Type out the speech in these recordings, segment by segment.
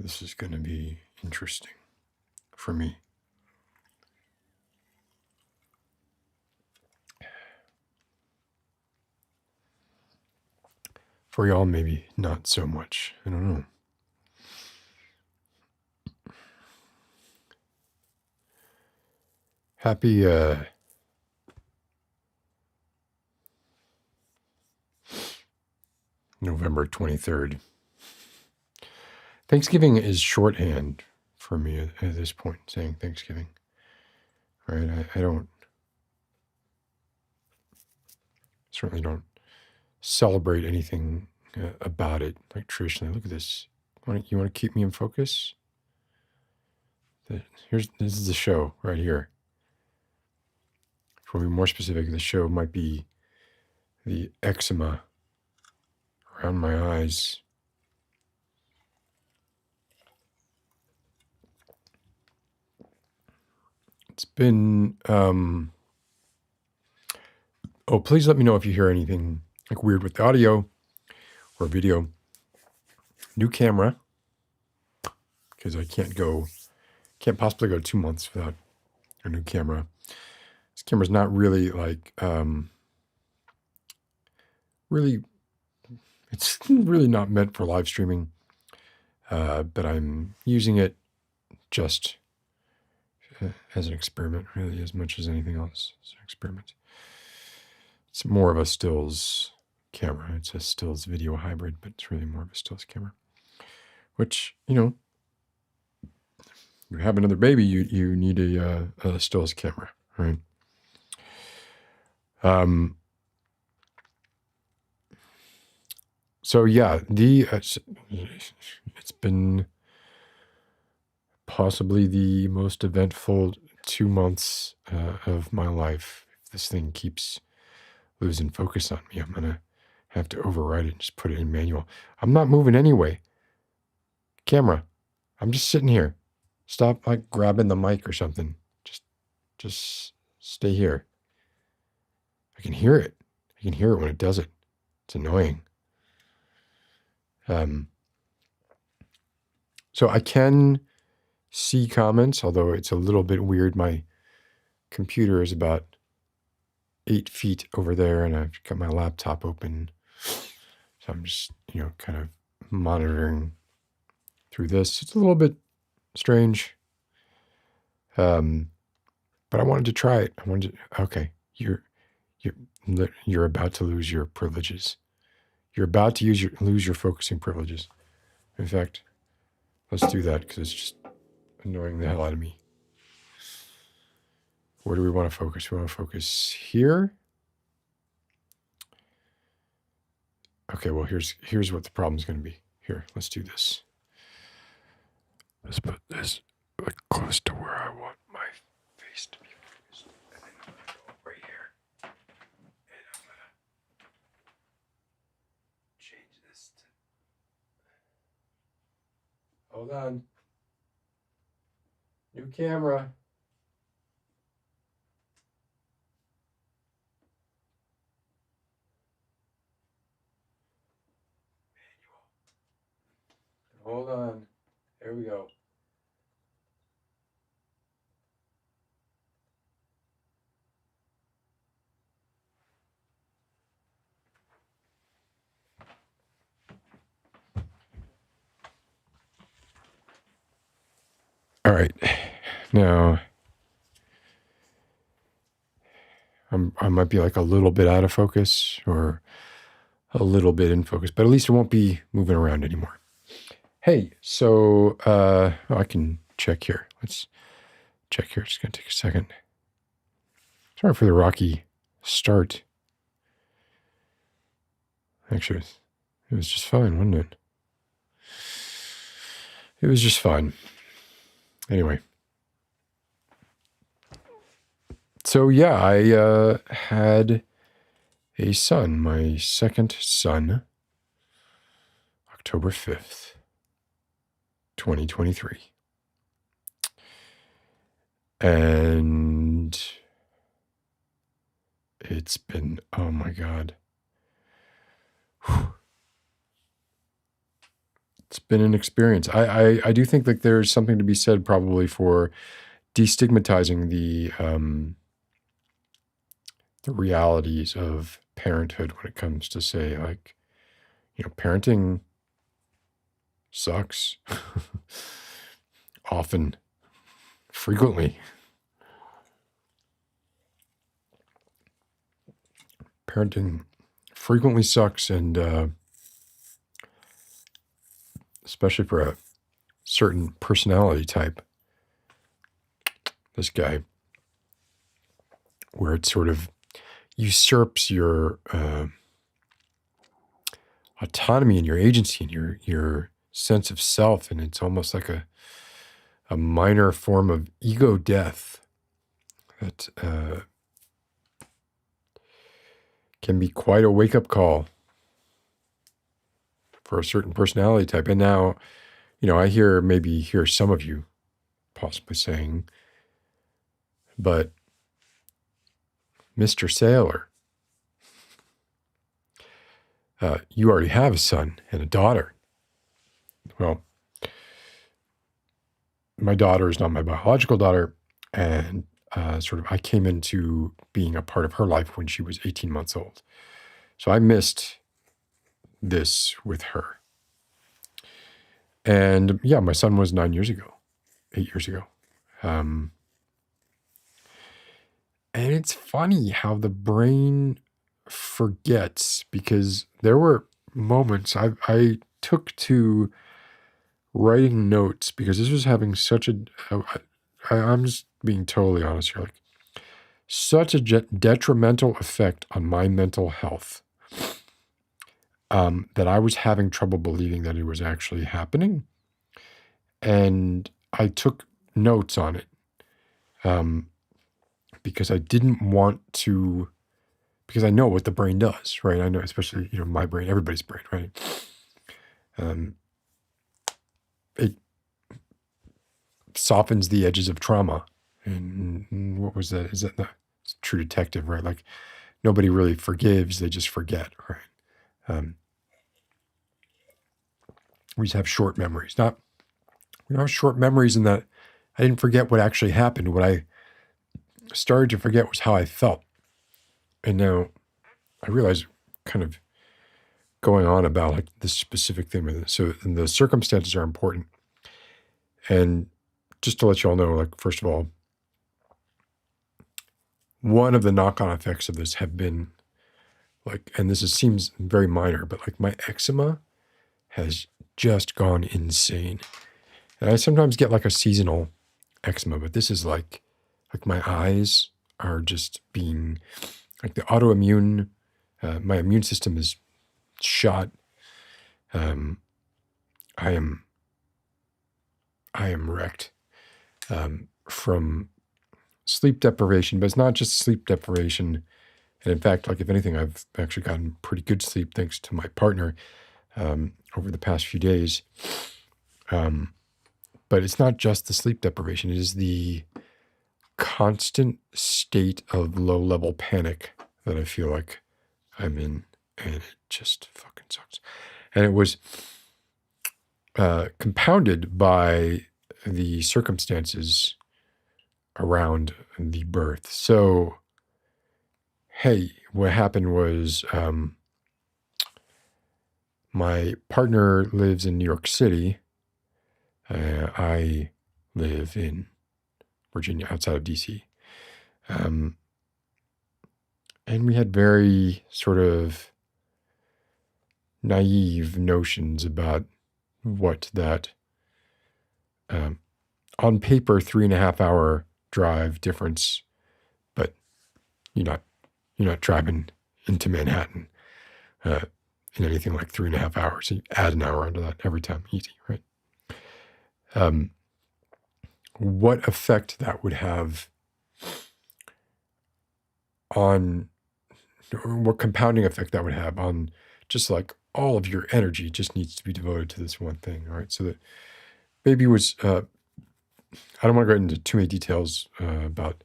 this is going to be interesting for me. For y'all, maybe not so much. I don't know. Happy November 23rd. Thanksgiving is shorthand for me at this point, saying Thanksgiving. Right? I certainly don't celebrate anything about it like traditionally. Look at this. You want to keep me in focus? This is the show right here. For be more specific, the show might be the eczema around my eyes. It's been, please let me know if you hear anything like weird with the audio or video. New camera, because I can't possibly go 2 months without a new camera. This camera's not really like, it's really not meant for live streaming, but I'm using it just as an experiment, really, as much as anything else. It's an experiment. It's more of a stills camera. It's a stills video hybrid, but it's really more of a stills camera. Which, you have another baby, you need a stills camera, right? So yeah, it's been possibly the most eventful 2 months of my life. If this thing keeps losing focus on me, I'm gonna have to override it and just put it in manual. I'm not moving anyway. Camera, I'm just sitting here. Stop like grabbing the mic or something. Just stay here. I can hear it. I can hear it when it does it. It's annoying. So I can see comments, although it's a little bit weird. My computer is about 8 feet over there, and I've got my laptop open. So I'm just, kind of monitoring through this. It's a little bit strange. But I wanted to try it. Okay, you're about to lose your privileges. You're about to lose your focusing privileges. In fact, let's do that because it's just annoying the hell out of me. Where do we want to focus? We want to focus here. Okay, well, here's what the problem is going to be. Here, let's do this. Let's put this like close to where I want my face to be focused. And then I'm going to go right here. And I'm going to change this to... Hold on. New camera. Hold on. There we go. All right. Now, I might be like a little bit out of focus or a little bit in focus, but at least it won't be moving around anymore. Hey, so I can check here. Let's check here. It's going to take a second. Sorry for the rocky start. Actually, it was just fine, wasn't it? It was just fine. Anyway. So yeah, I had a son, my second son, October 5th, 2023. And it's been, oh my God. It's been an experience. I do think that there's something to be said probably for destigmatizing the realities of parenthood when it comes to, say, like, parenting sucks. Often, frequently. Parenting frequently sucks, and especially for a certain personality type, this guy, where it sort of usurps your autonomy and your agency and your sense of self, and it's almost like a minor form of ego death that can be quite a wake-up call for a certain personality type. And now, I hear some of you possibly saying, but Mr. Sailor, you already have a son and a daughter. Well, my daughter is not my biological daughter, and I came into being a part of her life when she was 18 months old. So I missed this with her. And yeah, my son was 8 years ago. And it's funny how the brain forgets, because there were moments I took to writing notes, because this was having such I'm just being totally honest here, like, such a detrimental effect on my mental health, that I was having trouble believing that it was actually happening. And I took notes on it, because I didn't want to, because I know what the brain does, right? I know, especially, my brain, everybody's brain, right? It softens the edges of trauma. And what was that? Is that the True Detective, right? Like, nobody really forgives, they just forget, right? We just have short memories. We don't have short memories in that I didn't forget what actually happened. What I started to forget was how I felt. And now I realize, kind of going on about, like, this specific thing with it. So, and the circumstances are important. And just to let you all know, like, first of all, one of the knock-on effects of this have been, like, and seems very minor, but, like, my eczema has just gone insane. And I sometimes get like a seasonal eczema, but this is like my eyes are just being, like, the autoimmune, my immune system is shot. I am wrecked from sleep deprivation, but it's not just sleep deprivation. And in fact, like, if anything, I've actually gotten pretty good sleep thanks to my partner over the past few days. But it's not just the sleep deprivation. It is the constant state of low-level panic that I feel like I'm in, and it just fucking sucks. And it was compounded by the circumstances around the birth. So, hey, what happened was, my partner lives in New York City. I live in Virginia, outside of DC. And we had very sort of naive notions about what that, on paper, 3.5 hour drive difference, but you're not driving into Manhattan in anything like 3.5 hours. So you add an hour onto that every time, easy, right? What effect that would have on, or what compounding effect that would have on, just like, all of your energy just needs to be devoted to this one thing, all right? So that baby was, I don't want to go into too many details about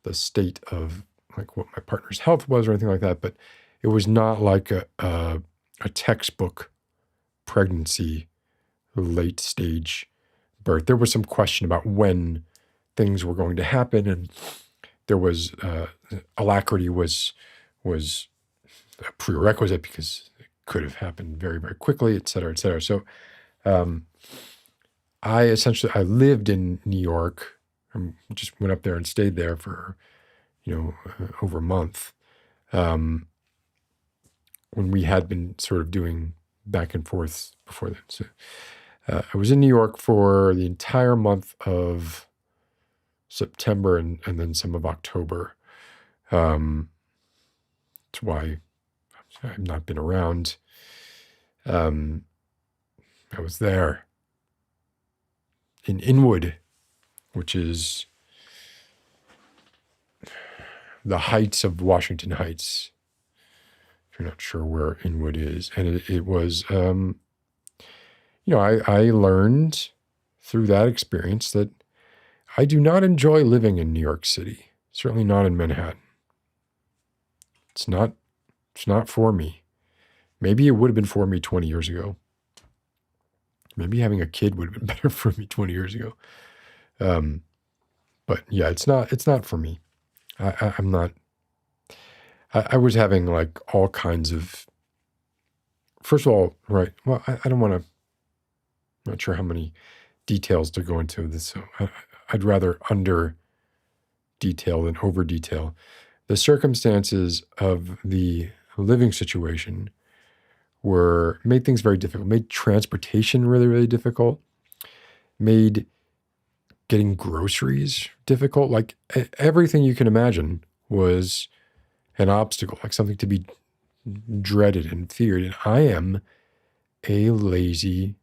the state of, like, what my partner's health was or anything like that, but it was not like a textbook pregnancy late stage birth. There was some question about when things were going to happen, and there was alacrity was a prerequisite because it could have happened very, very quickly, et cetera, et cetera. So I lived in New York. Just went up there and stayed there for over a month, when we had been sort of doing back and forth before then. So I was in New York for the entire month of September and then some of October. That's why I've not been around. I was there in Inwood, which is the heights of Washington Heights, if you're not sure where Inwood is. And it was, I learned through that experience that I do not enjoy living in New York City, certainly not in Manhattan. It's not for me. Maybe it would have been for me 20 years ago. Maybe having a kid would have been better for me 20 years ago. But yeah, it's not for me. I'm not. I was having like all kinds of. First of all, right. Well, I don't want to. I'm not sure how many details to go into this. So I'd rather under detail than over detail. The circumstances of the living situation made things very difficult, made transportation really, really difficult, made getting groceries difficult. Like everything you can imagine was an obstacle, like something to be dreaded and feared. And I am a lazy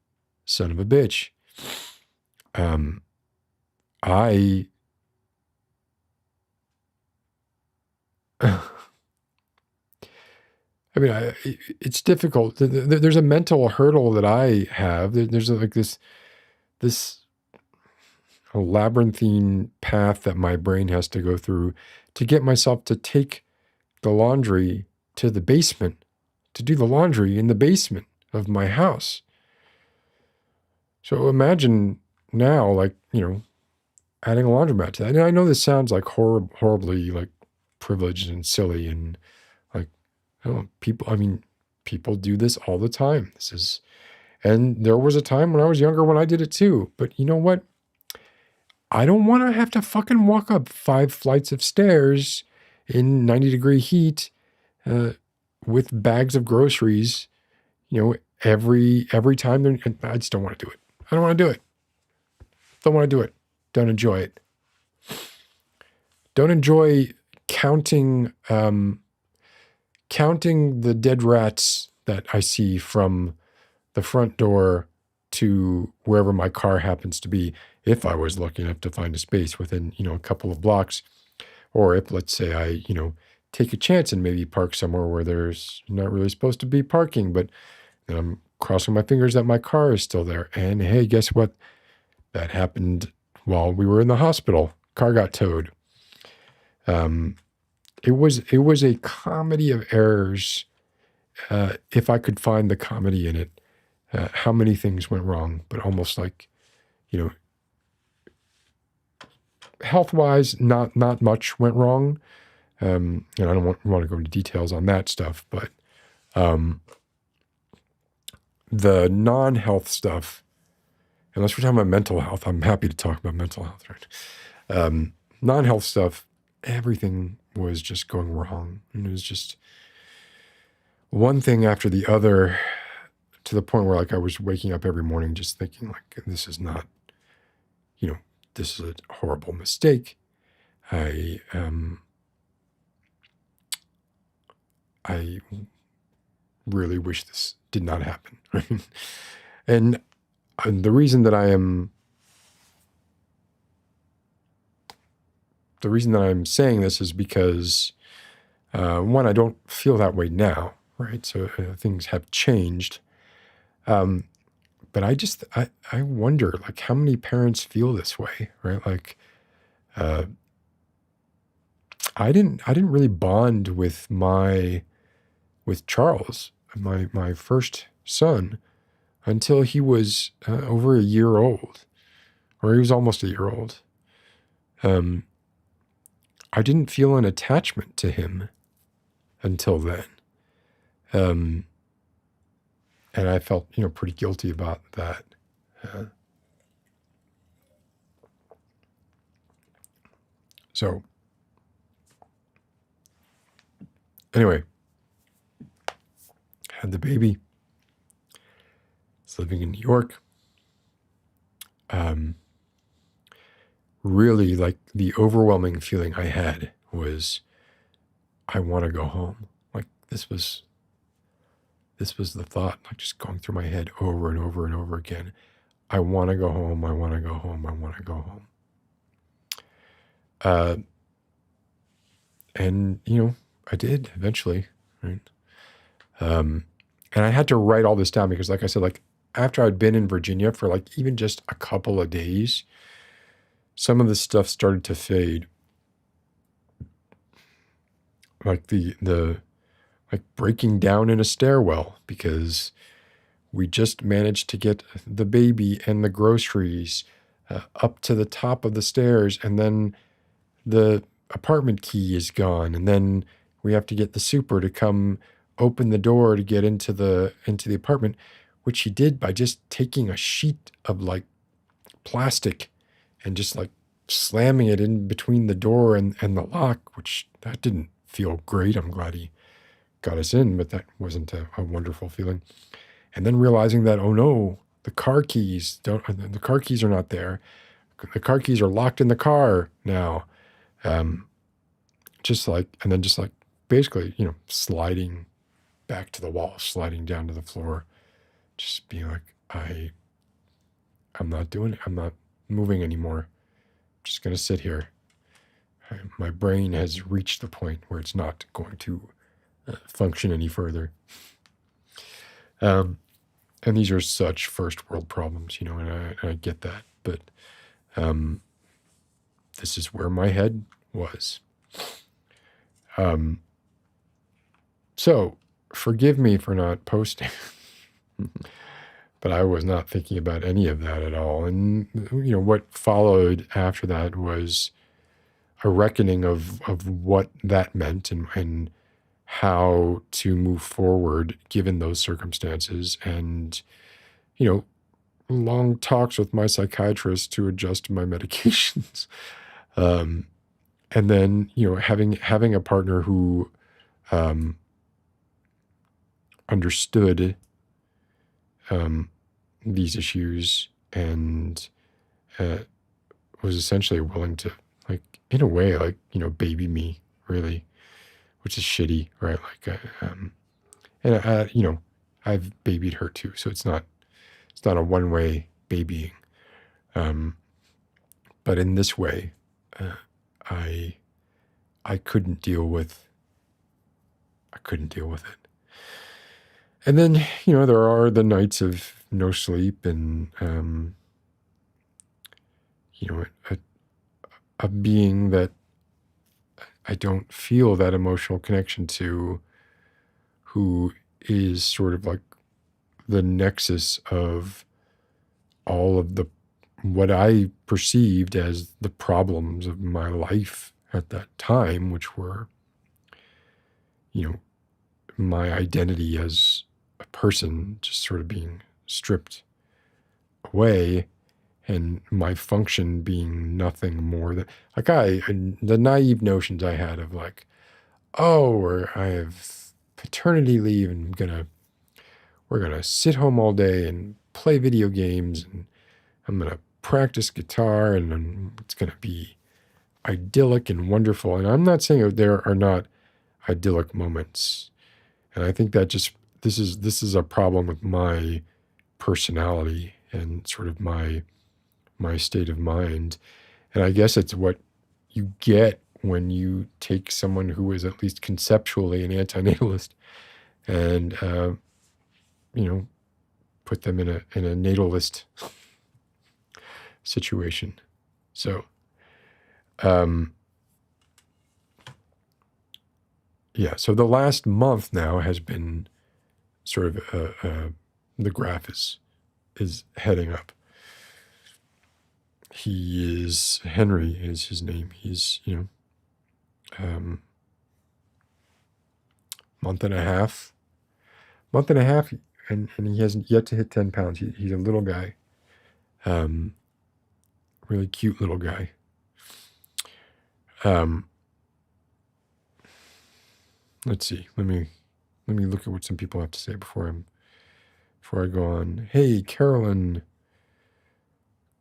son of a bitch. It's difficult. There's a mental hurdle that I have. There's like this labyrinthine path that my brain has to go through to get myself to take the laundry to the basement, to do the laundry in the basement of my house. So imagine now, like, adding a laundromat to that. And I know this sounds like horribly like privileged and silly and like, people do this all the time. And there was a time when I was younger when I did it too. But you know what? I don't want to have to fucking walk up 5 flights of stairs in 90-degree heat with bags of groceries, every time. I just don't want to do it. I don't want to do it. Don't want to do it. Don't enjoy it. Don't enjoy counting the dead rats that I see from the front door to wherever my car happens to be, if I was lucky enough to find a space within, a couple of blocks. Or if, let's say, I, take a chance and maybe park somewhere where there's not really supposed to be parking, but then I'm crossing my fingers that my car is still there. And hey, guess what? That happened while we were in the hospital. Car got towed. It was a comedy of errors. If I could find the comedy in it, how many things went wrong, but almost like, health-wise, not much went wrong. And I don't want to go into details on that stuff, but the non-health stuff, unless we're talking about mental health, I'm happy to talk about mental health, right? Non-health stuff, everything was just going wrong. And it was just one thing after the other, to the point where like I was waking up every morning just thinking like, this is not, this is a horrible mistake. I really wish this did not happen. And the reason that I'm saying this is because, one, I don't feel that way now, right? So things have changed. But I wonder, like, how many parents feel this way, right? Like, I didn't really bond with Charles, my first son, until he was over a year old, or he was almost a year old. I didn't feel an attachment to him until then. And I felt, pretty guilty about that. So anyway, had the baby. Was living in New York. Really, like, the overwhelming feeling I had was, I want to go home. Like, this was the thought, like, just going through my head over and over and over again. I want to go home. I want to go home. I want to go home. And I did eventually, right? And I had to write all this down because, like I said, like, after I'd been in Virginia for, like, even just a couple of days, some of the stuff started to fade. Like like breaking down in a stairwell because we just managed to get the baby and the groceries up to the top of the stairs, and then the apartment key is gone, and then we have to get the super to come open the door to get into the apartment, which he did by just taking a sheet of, like, plastic and just, like, slamming it in between the door and the lock, which that didn't feel great. I'm glad he got us in, but that wasn't a wonderful feeling. And then realizing that, oh no, the car keys are not there. The car keys are locked in the car now. And then basically, sliding back to the wall, sliding down to the floor, just being like, I'm not doing it. I'm not moving anymore. I'm just going to sit here. My brain has reached the point where it's not going to function any further. And these are such first world problems, and I get that. But this is where my head was. So forgive me for not posting. But I was not thinking about any of that at all. And, what followed after that was a reckoning of what that meant and how to move forward given those circumstances. And, long talks with my psychiatrist to adjust my medications. And then, having a partner who understood these issues and was essentially willing to, like, in a way, like, baby me, really, which is shitty, right? Like, and I've babied her too, so it's not a one-way babying. But in this way, I couldn't deal with it. And then, there are the nights of no sleep and, a being that I don't feel that emotional connection to, who is sort of like the nexus of all of what I perceived as the problems of my life at that time, which were, my identity as a person just sort of being stripped away, and my function being nothing more than, like, the naive notions I had of, like, or I have paternity leave and we're gonna sit home all day and play video games, and I'm gonna practice guitar, and then it's gonna be idyllic and wonderful. And I'm not saying there are not idyllic moments. And I think that this is a problem with my personality and sort of my state of mind. And I guess it's what you get when you take someone who is at least conceptually an antinatalist and put them in a natalist situation. So so the last month now has been sort of the graph is is heading up. Henry is his name. He's, um, month and a half, and he hasn't yet to hit 10 pounds. He's a little guy, really cute little guy. Let's see. Let me look at what some people have to say before I go on. Hey, Carolyn,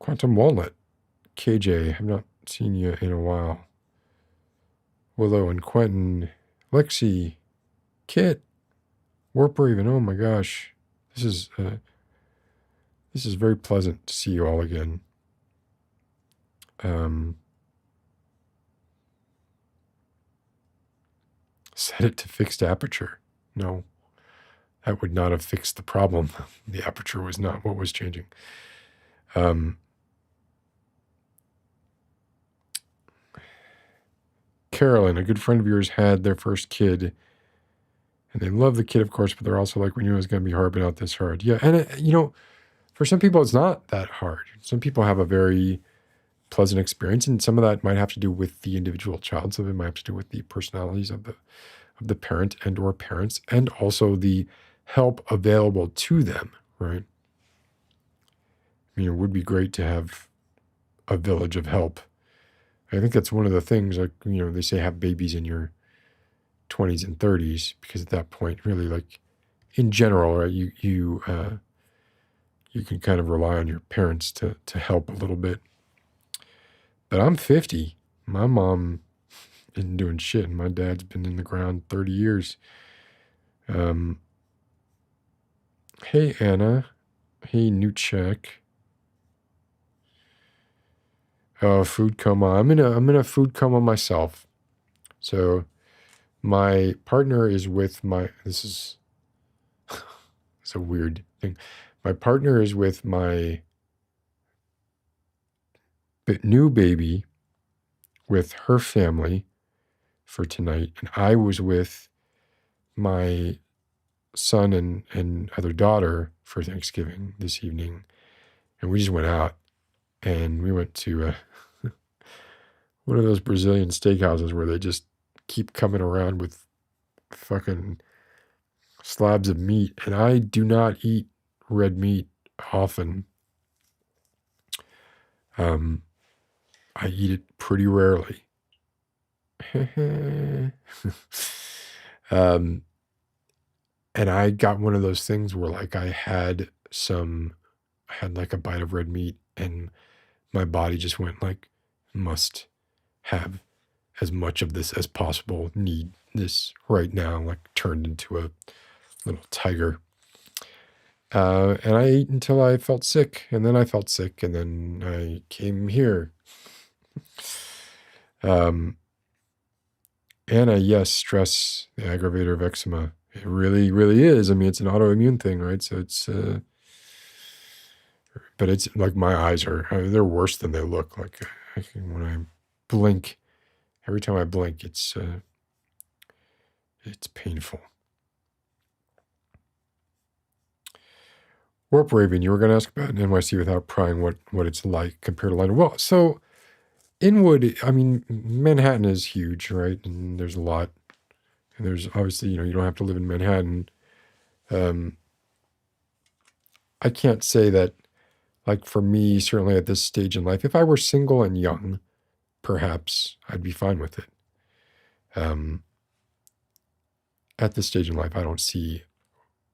Quantum Walnut, KJ, I've not seen you in a while. Willow and Quentin, Lexi, Kit, Warp Raven. Oh my gosh, this is very pleasant to see you all again. Set it to fixed aperture. No, that would not have fixed the problem. The aperture was not what was changing. Carolyn, a good friend of yours, had their first kid, and they love the kid, of course, but they're also like, we knew it was going to be hard, but not this hard. Yeah, and for some people, it's not that hard. Some people have a very pleasant experience, and some of that might have to do with the individual child. Some of it might have to do with the personalities of the parent and or parents, and also the help available to them, right? I mean, it would be great to have a village of help. I think that's one of the things, like, they say have babies in your 20s and 30s, because at that point, really, like, in general, right, you can kind of rely on your parents to help a little bit. But I'm 50. My mom isn't doing shit, and my dad's been in the ground 30 years. Hey, Anna. Hey, Newcheck. Food coma. I'm in a food coma myself. So my partner is with this is it's a weird thing. My partner is with my new baby with her family for tonight, and I was with my son and other daughter for Thanksgiving this evening, and we just went out, and we went to one of those Brazilian steakhouses where they just keep coming around with fucking slabs of meat, and I do not eat red meat often. I eat it pretty rarely. And I got one of those things where, like, I had like a bite of red meat, and my body just went like, must have as much of this as possible, need this right now, like turned into a little tiger. And I ate until I felt sick, and then I felt sick, and then I came here. Anna, yes, stress, the aggravator of eczema. It really, really is. I mean, it's an autoimmune thing, right? So it's, but it's like my eyes they're worse than they look. Like, when I blink, every time I blink, it's painful. Warp Raven, you were going to ask about NYC without prying what it's like compared to London. Well, so Inwood, I mean, Manhattan is huge, right? And there's a lot. And there's obviously, you don't have to live in Manhattan. I can't say that, like, for me, certainly at this stage in life, if I were single and young, perhaps I'd be fine with it. At this stage in life, I don't see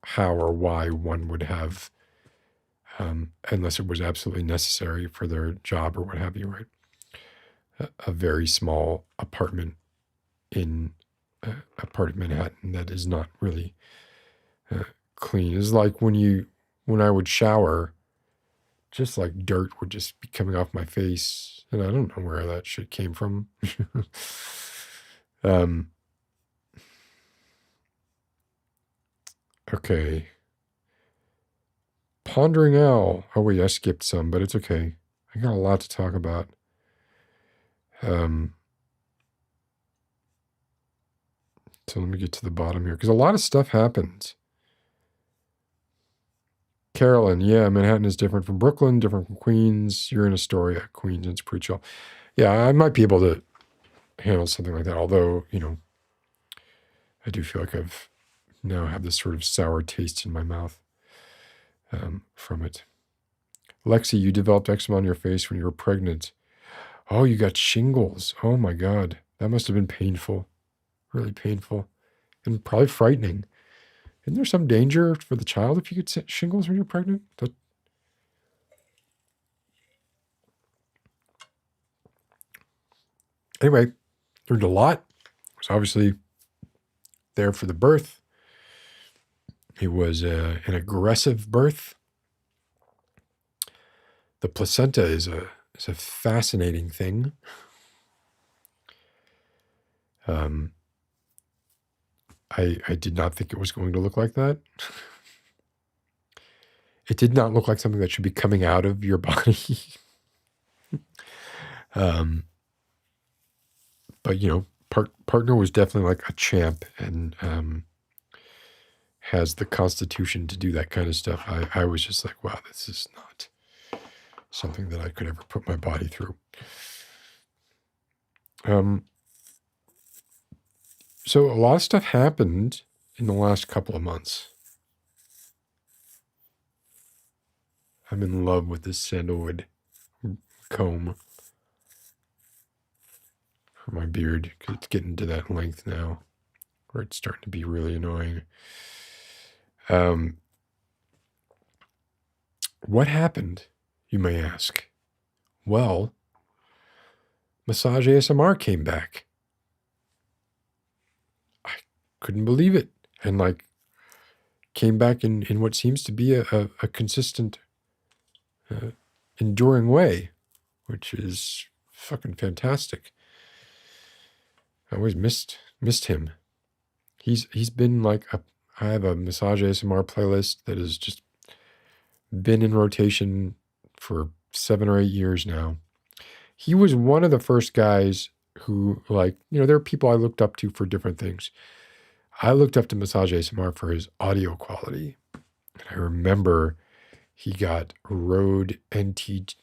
how or why one would have, unless it was absolutely necessary for their job or what have you, right? A very small apartment in a part of Manhattan that is not really clean. It's like when I would shower, just like dirt would just be coming off my face, and I don't know where that shit came from. Okay. Pondering Owl. Oh wait, I skipped some, but it's okay. I got a lot to talk about. So let me get to the bottom here, because a lot of stuff happened. Carolyn, yeah, Manhattan is different from Brooklyn, different from Queens. You're in Astoria, Queens, and it's pretty chill. Yeah, I might be able to handle something like that. Although, I do feel like I've now have this sort of sour taste in my mouth from it. Lexi, you developed eczema on your face when you were pregnant. Oh, you got shingles. Oh my God. That must have been painful. Really painful. And probably frightening. Isn't there some danger for the child if you get shingles when you're pregnant? Anyway, learned a lot. Was obviously there for the birth. It was an aggressive birth. The placenta is a fascinating thing. I did not think it was going to look like that. It did not look like something that should be coming out of your body. But partner was definitely like a champ and has the constitution to do that kind of stuff. I was just like, wow, this is not something that I could ever put my body through. So a lot of stuff happened in the last couple of months. I'm in love with this sandalwood comb for my beard because it's getting to that length now where it's starting to be really annoying. What happened, you may ask? Well, Massage ASMR came back. I couldn't believe it. And came back in what seems to be a consistent, enduring way, which is fucking fantastic. I always missed him. He's been I have a Massage ASMR playlist that has just been in rotation for 7 or 8 years now. He was one of the first guys who, there are people I looked up to for different things. I looked up to Massage ASMR for his audio quality. And I remember he got Rode NTG3s,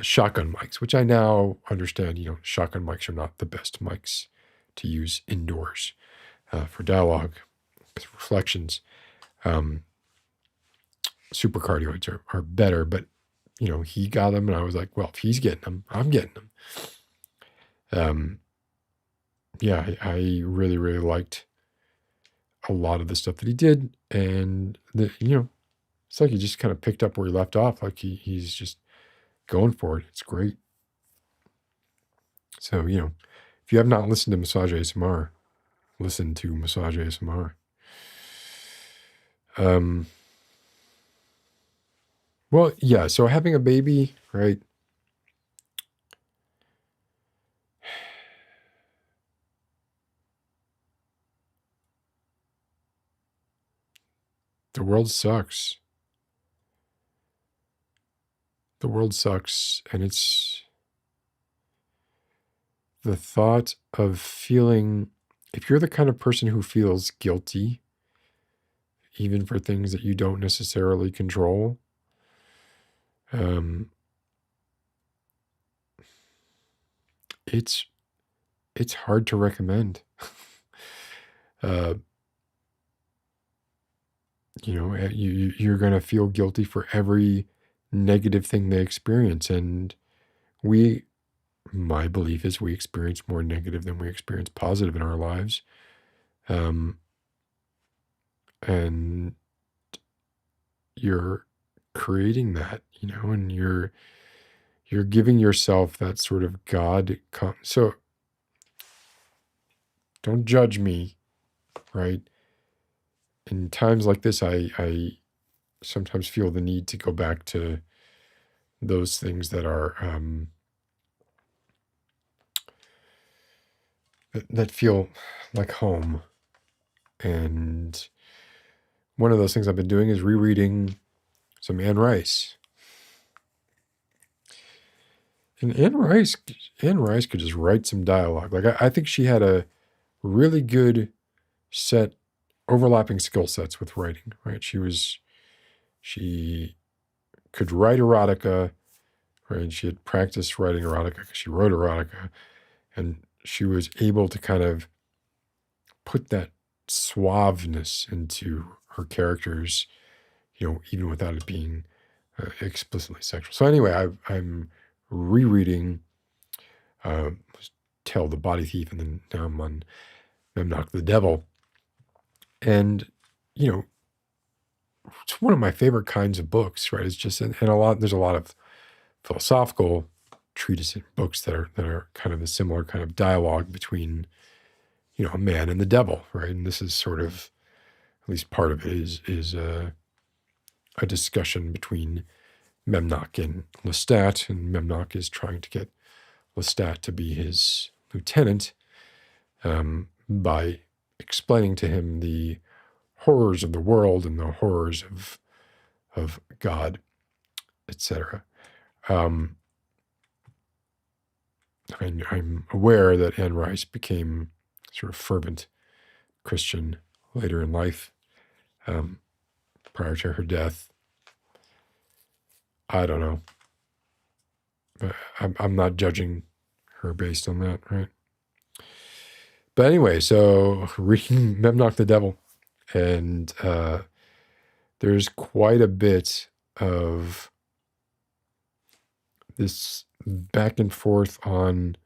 shotgun mics, which I now understand, shotgun mics are not the best mics to use indoors for dialogue, reflections. Supercardioids are better, but he got them, and I was like, well, if he's getting them, I'm getting them. Yeah, I really, really liked a lot of the stuff that he did, and it's like he just kind of picked up where he left off. Like he's just going for it. It's great. So if you have not listened to Massage ASMR, listen to Massage ASMR. Well, yeah, so having a baby, right? The world sucks. The world sucks, and it's the thought of feeling, if you're the kind of person who feels guilty, even for things that you don't necessarily control, it's hard to recommend. You're going to feel guilty for every negative thing they experience. And my belief is we experience more negative than we experience positive in our lives. And you're creating that, and you're giving yourself that sort of so don't judge me, right? In times like this, I sometimes feel the need to go back to those things that are that feel like home. And one of those things I've been doing is rereading some Anne Rice. And Anne Rice could just write some dialogue. I think she had a really good set overlapping skill sets with writing, right? She could write erotica, right? She had practiced writing erotica because she wrote erotica, and she was able to kind of put that suaveness into her characters, even without it being explicitly sexual. So anyway, I'm rereading uh, Tell the Body Thief, and then now I'm on Memnoch the Devil. And, it's one of my favorite kinds of books, right? It's just, and there's a lot of philosophical treatises, books that are kind of a similar kind of dialogue between, a man and the devil, right? And this is sort of, at least part of it is a discussion between Memnoch and Lestat, and Memnoch is trying to get Lestat to be his lieutenant by explaining to him the horrors of the world and the horrors of God, etc. I'm aware that Anne Rice became sort of fervent Christian later in life, prior to her death. I don't know. I'm not judging her based on that, right? But anyway, so reading Memnoch the Devil, and there's quite a bit of this back and forth on,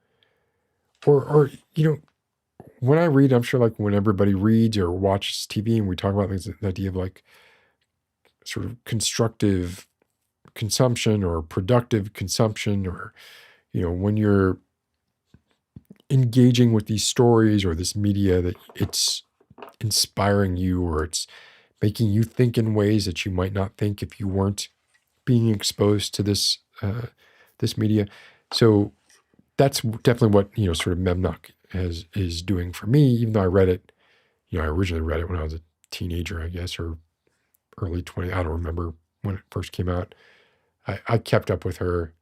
or when I read, I'm sure like when everybody reads or watches TV and we talk about the idea of like sort of constructive consumption or productive consumption, or when you're engaging with these stories or this media, that it's inspiring you or it's making you think in ways that you might not think if you weren't being exposed to this media. So that's definitely what sort of Memnoch is doing for me. Even though I read it, I originally read it when I was a teenager, I guess, or early 20. I don't remember when it first came out. I kept up with her.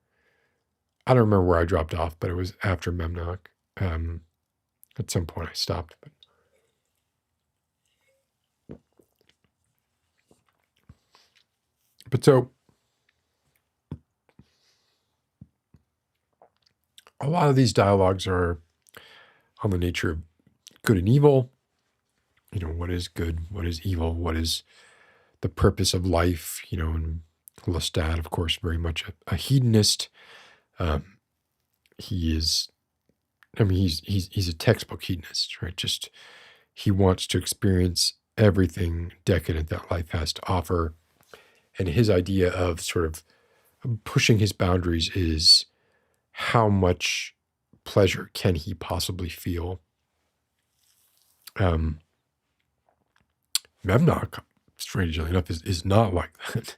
I don't remember where I dropped off, but it was after Memnoch. At some point I stopped. But so a lot of these dialogues are on the nature of good and evil. What is good? What is evil? What is the purpose of life? And Lestat, of course, very much a hedonist. He is, he's a textbook hedonist, right? Just, he wants to experience everything decadent that life has to offer. And his idea of sort of pushing his boundaries is how much pleasure can he possibly feel? Memnoch, strangely enough, is not like that.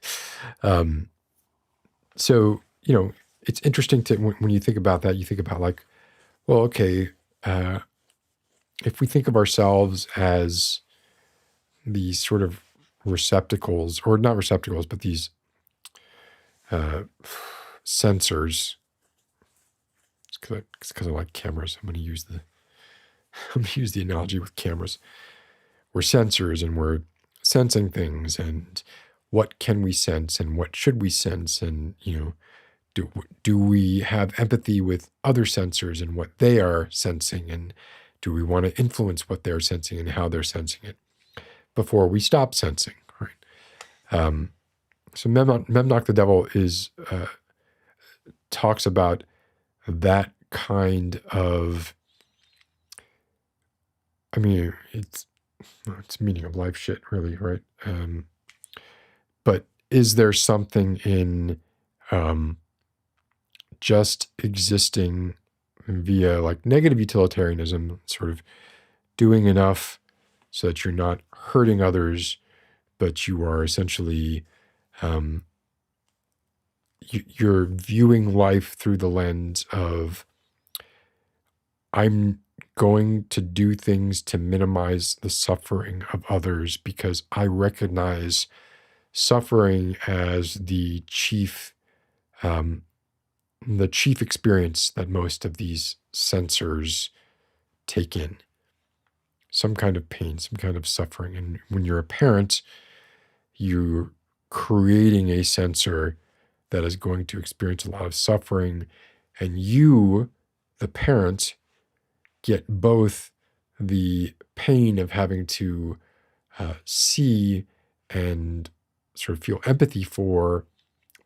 So, it's interesting to, when you think about that, you think about like, well, okay, if we think of ourselves as these sort of receptacles, or not receptacles, but these sensors. It's because I like cameras. I'm going to use the analogy with cameras. We're sensors, and we're sensing things, and what can we sense, and what should we sense, and do we have empathy with other sensors and what they are sensing, and do we want to influence what they're sensing and how they're sensing it before we stop sensing, right? So Memnoch the Devil talks about that kind of, it's meaning of life shit, really, right? But is there something in just existing via like negative utilitarianism, sort of doing enough so that you're not hurting others, but you are essentially you're viewing life through the lens of, I'm going to do things to minimize the suffering of others because I recognize suffering as the chief experience that most of these sensors take in. some kind of pain, some kind of suffering. And when you're a parent, you're creating a sensor that is going to experience a lot of suffering. And you, the parent, get both the pain of having to see and sort of feel empathy for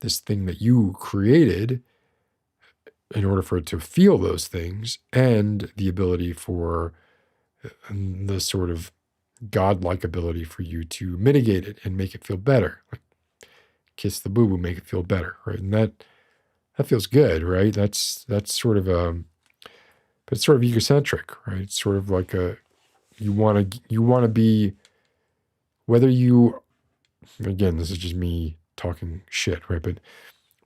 this thing that you created in order for it to feel those things, and the ability for the sort of godlike ability for you to mitigate it and make it feel better. Like kiss the boo-boo, make it feel better, right? And that feels good, right? That's sort of but it's sort of egocentric, right? It's sort of like you want to be, whether you, again, this is just me talking shit, right? But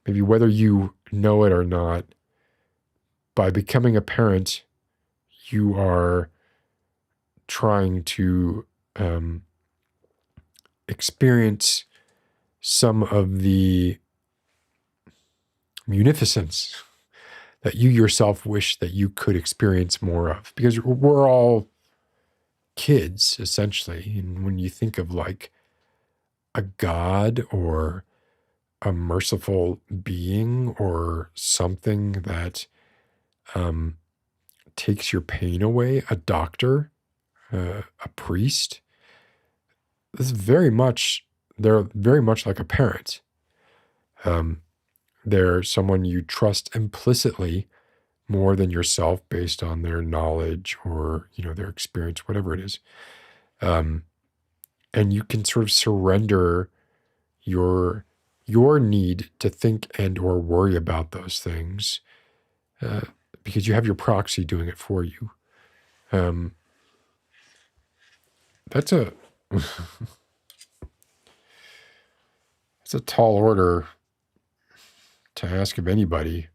maybe whether you know it or not, by becoming a parent, you are trying to experience some of the munificence that you yourself wish that you could experience more of. Because we're all kids, essentially. And when you think of like a god or a merciful being or something that takes your pain away, a doctor, a priest, this is they're very much like a parent. They're someone you trust implicitly more than yourself based on their knowledge or, their experience, whatever it is. And you can sort of surrender your need to think and or worry about those things because you have your proxy doing it for you. That's a it's a tall order to ask of anybody.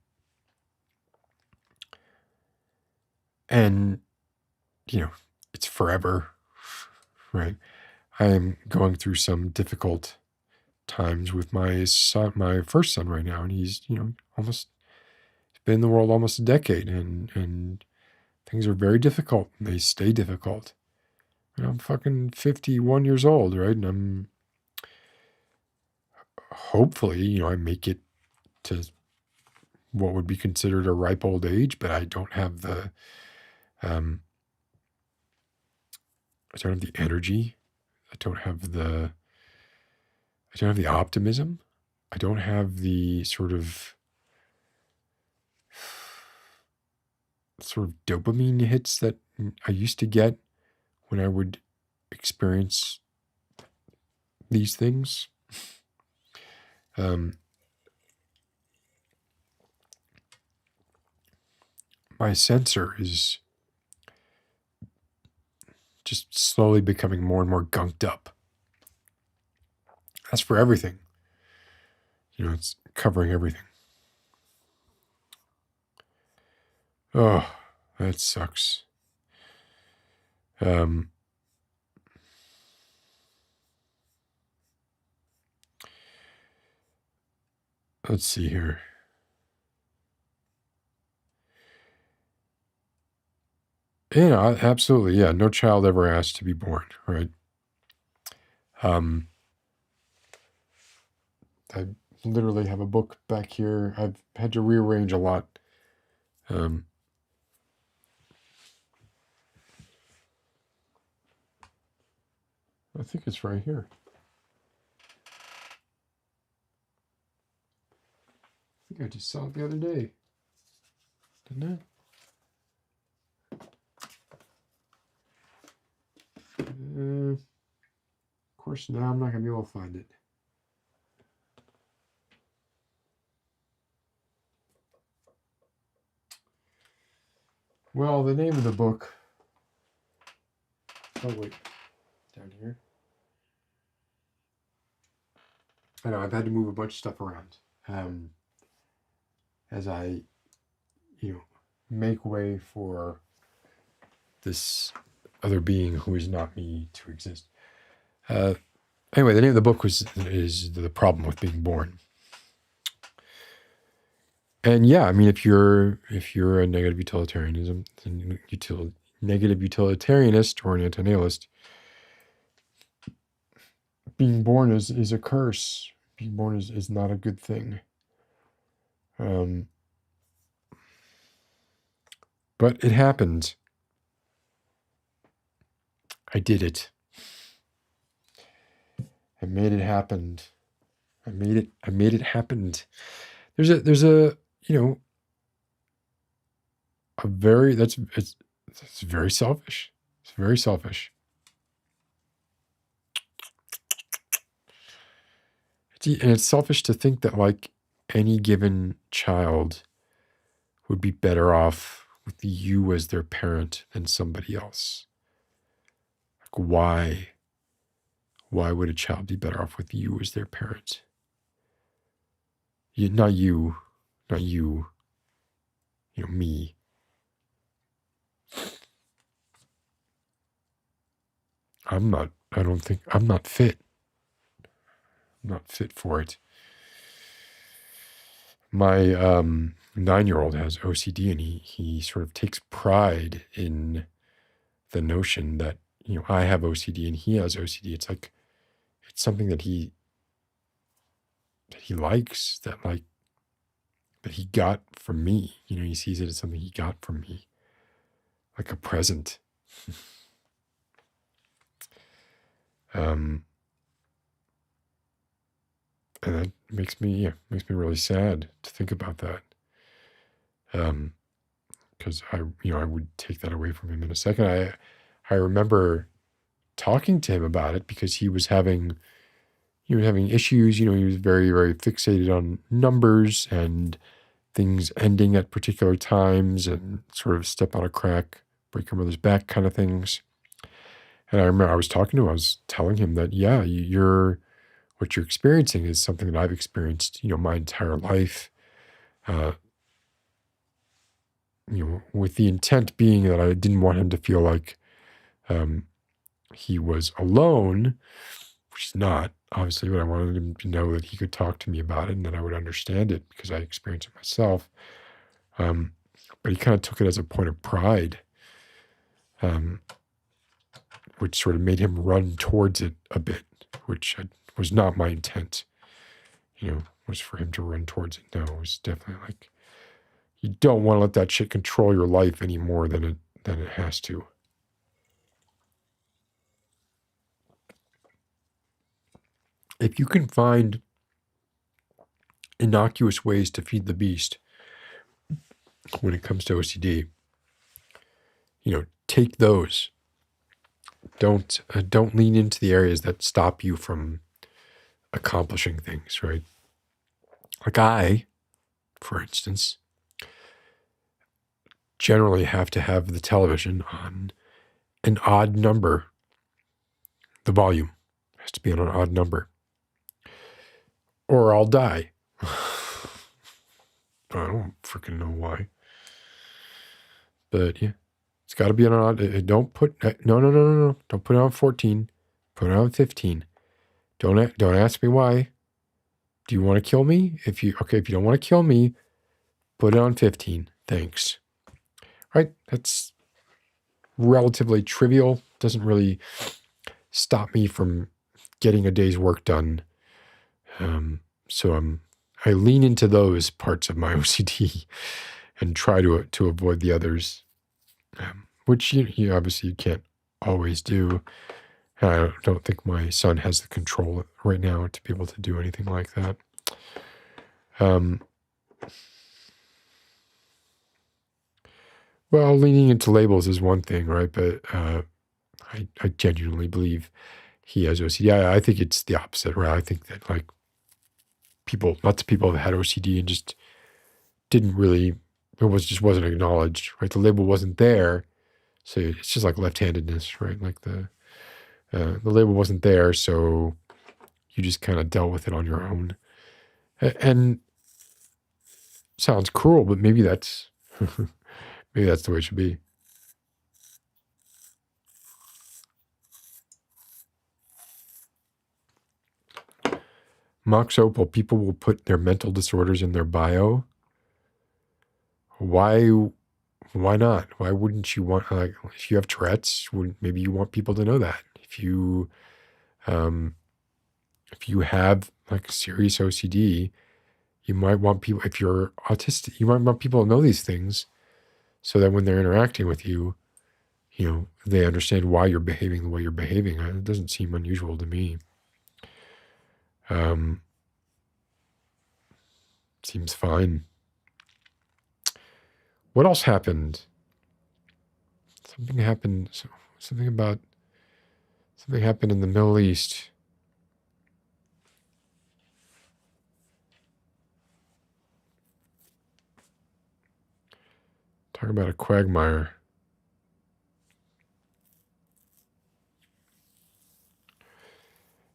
And, it's forever, right? I am going through some difficult times with my first son right now. And he's, almost been in the world almost a decade. And things are very difficult. And they stay difficult. And I'm fucking 51 years old, right? And I'm hopefully, I make it to what would be considered a ripe old age, but I don't have the energy. I don't have the optimism. I don't have the sort of dopamine hits that I used to get when I would experience these things. My sensor is just slowly becoming more and more gunked up. That's for everything. It's covering everything. Oh, that sucks. Let's see here. Yeah, absolutely. Yeah, no child ever asked to be born, right? I literally have a book back here. I've had to rearrange a lot. I think it's right here. I think I just saw it the other day. Didn't I? Of course, now I'm not going to be able to find it. Well, the name of the book. Oh, wait. Down here. I know, I've had to move a bunch of stuff around as I, make way for this other being who is not me to exist. Anyway, the name of the book is The Problem with Being Born. And yeah, I mean, if you're a negative utilitarianism, then negative utilitarianist or an anti-nihilist, being born is a curse. Being born is not a good thing. But it happened. I did it. I made it happen. I made it happen. There's a a very it's very selfish. It's very selfish. And it's selfish to think that like any given child would be better off with you as their parent than somebody else. Like why? Why would a child be better off with you as their parent? Not you, me. I'm not fit. I'm not fit for it. My 9-year-old has OCD, and he sort of takes pride in the notion that, I have OCD and he has OCD. It's like, it's something that he likes, that he got from me. He sees it as something he got from me, like a present. And that makes me really sad to think about that. Because I would take that away from him in a second. I remember talking to him about it because he was having issues. He was very, very fixated on numbers and things ending at particular times and sort of step on a crack, break your mother's back kind of things. And I remember I was talking to him, I was telling him that, yeah, what you're experiencing is something that I've experienced, my entire life. With the intent being that I didn't want him to feel like he was alone, which is not, obviously, but I wanted him to know that he could talk to me about it and that I would understand it because I experienced it myself. But he kind of took it as a point of pride, which sort of made him run towards it a bit, which was not my intent, was for him to run towards it. No, it was definitely like, you don't want to let that shit control your life any more than it has to. If you can find innocuous ways to feed the beast when it comes to OCD, take those. Don't lean into the areas that stop you from accomplishing things, right? Like I, for instance, generally have to have the television on an odd number. The volume has to be on an odd number, or I'll die. I don't freaking know why. But yeah, it's got to be on an odd. Don't put no. Don't put it on 14. Put it on 15. Don't ask me why. Do you want to kill me? If you don't want to kill me, put it on 15. Thanks. Right? That's relatively trivial. Doesn't really stop me from getting a day's work done. So I lean into those parts of my OCD and try to avoid the others, which you obviously you can't always do. I don't think my son has the control right now to be able to do anything like that. Well, leaning into labels is one thing, right? But I genuinely believe he has OCD. I think it's the opposite, right? I think that like lots of people have had OCD and just didn't really, just wasn't acknowledged, right? The label wasn't there. So it's just like left-handedness, right? Like the label wasn't there, so you just kind of dealt with it on your own. And sounds cruel, but maybe that's maybe that's the way it should be. Mox Opal, people will put their mental disorders in their bio. Why Why not? Why wouldn't you want, like, if you have Tourette's, maybe you want people to know that. Um, if you have like serious OCD, you might want people, if you're autistic, you might want people to know these things so that when they're interacting with you, they understand why you're behaving the way you're behaving. It doesn't seem unusual to me. Seems fine. What else happened? Something happened. Something happened in the Middle East. Talk about a quagmire.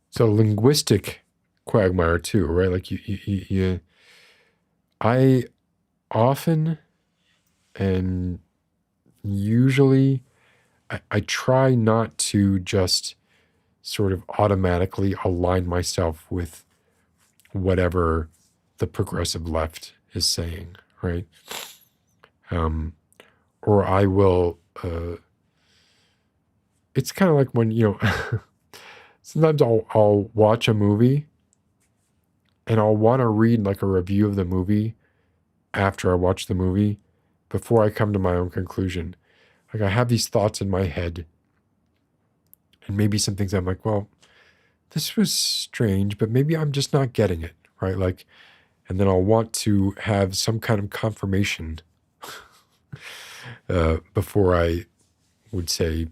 So linguistic quagmire too, right? Like I often and usually I try not to just sort of automatically align myself with whatever the progressive left is saying, right? Or I will, it's kind of like when, sometimes I'll watch a movie and I'll want to read like a review of the movie after I watch the movie before I come to my own conclusion. Like I have these thoughts in my head and maybe some things I'm like, well, this was strange, but maybe I'm just not getting it, right? Like, and then I'll want to have some kind of confirmation before I would say,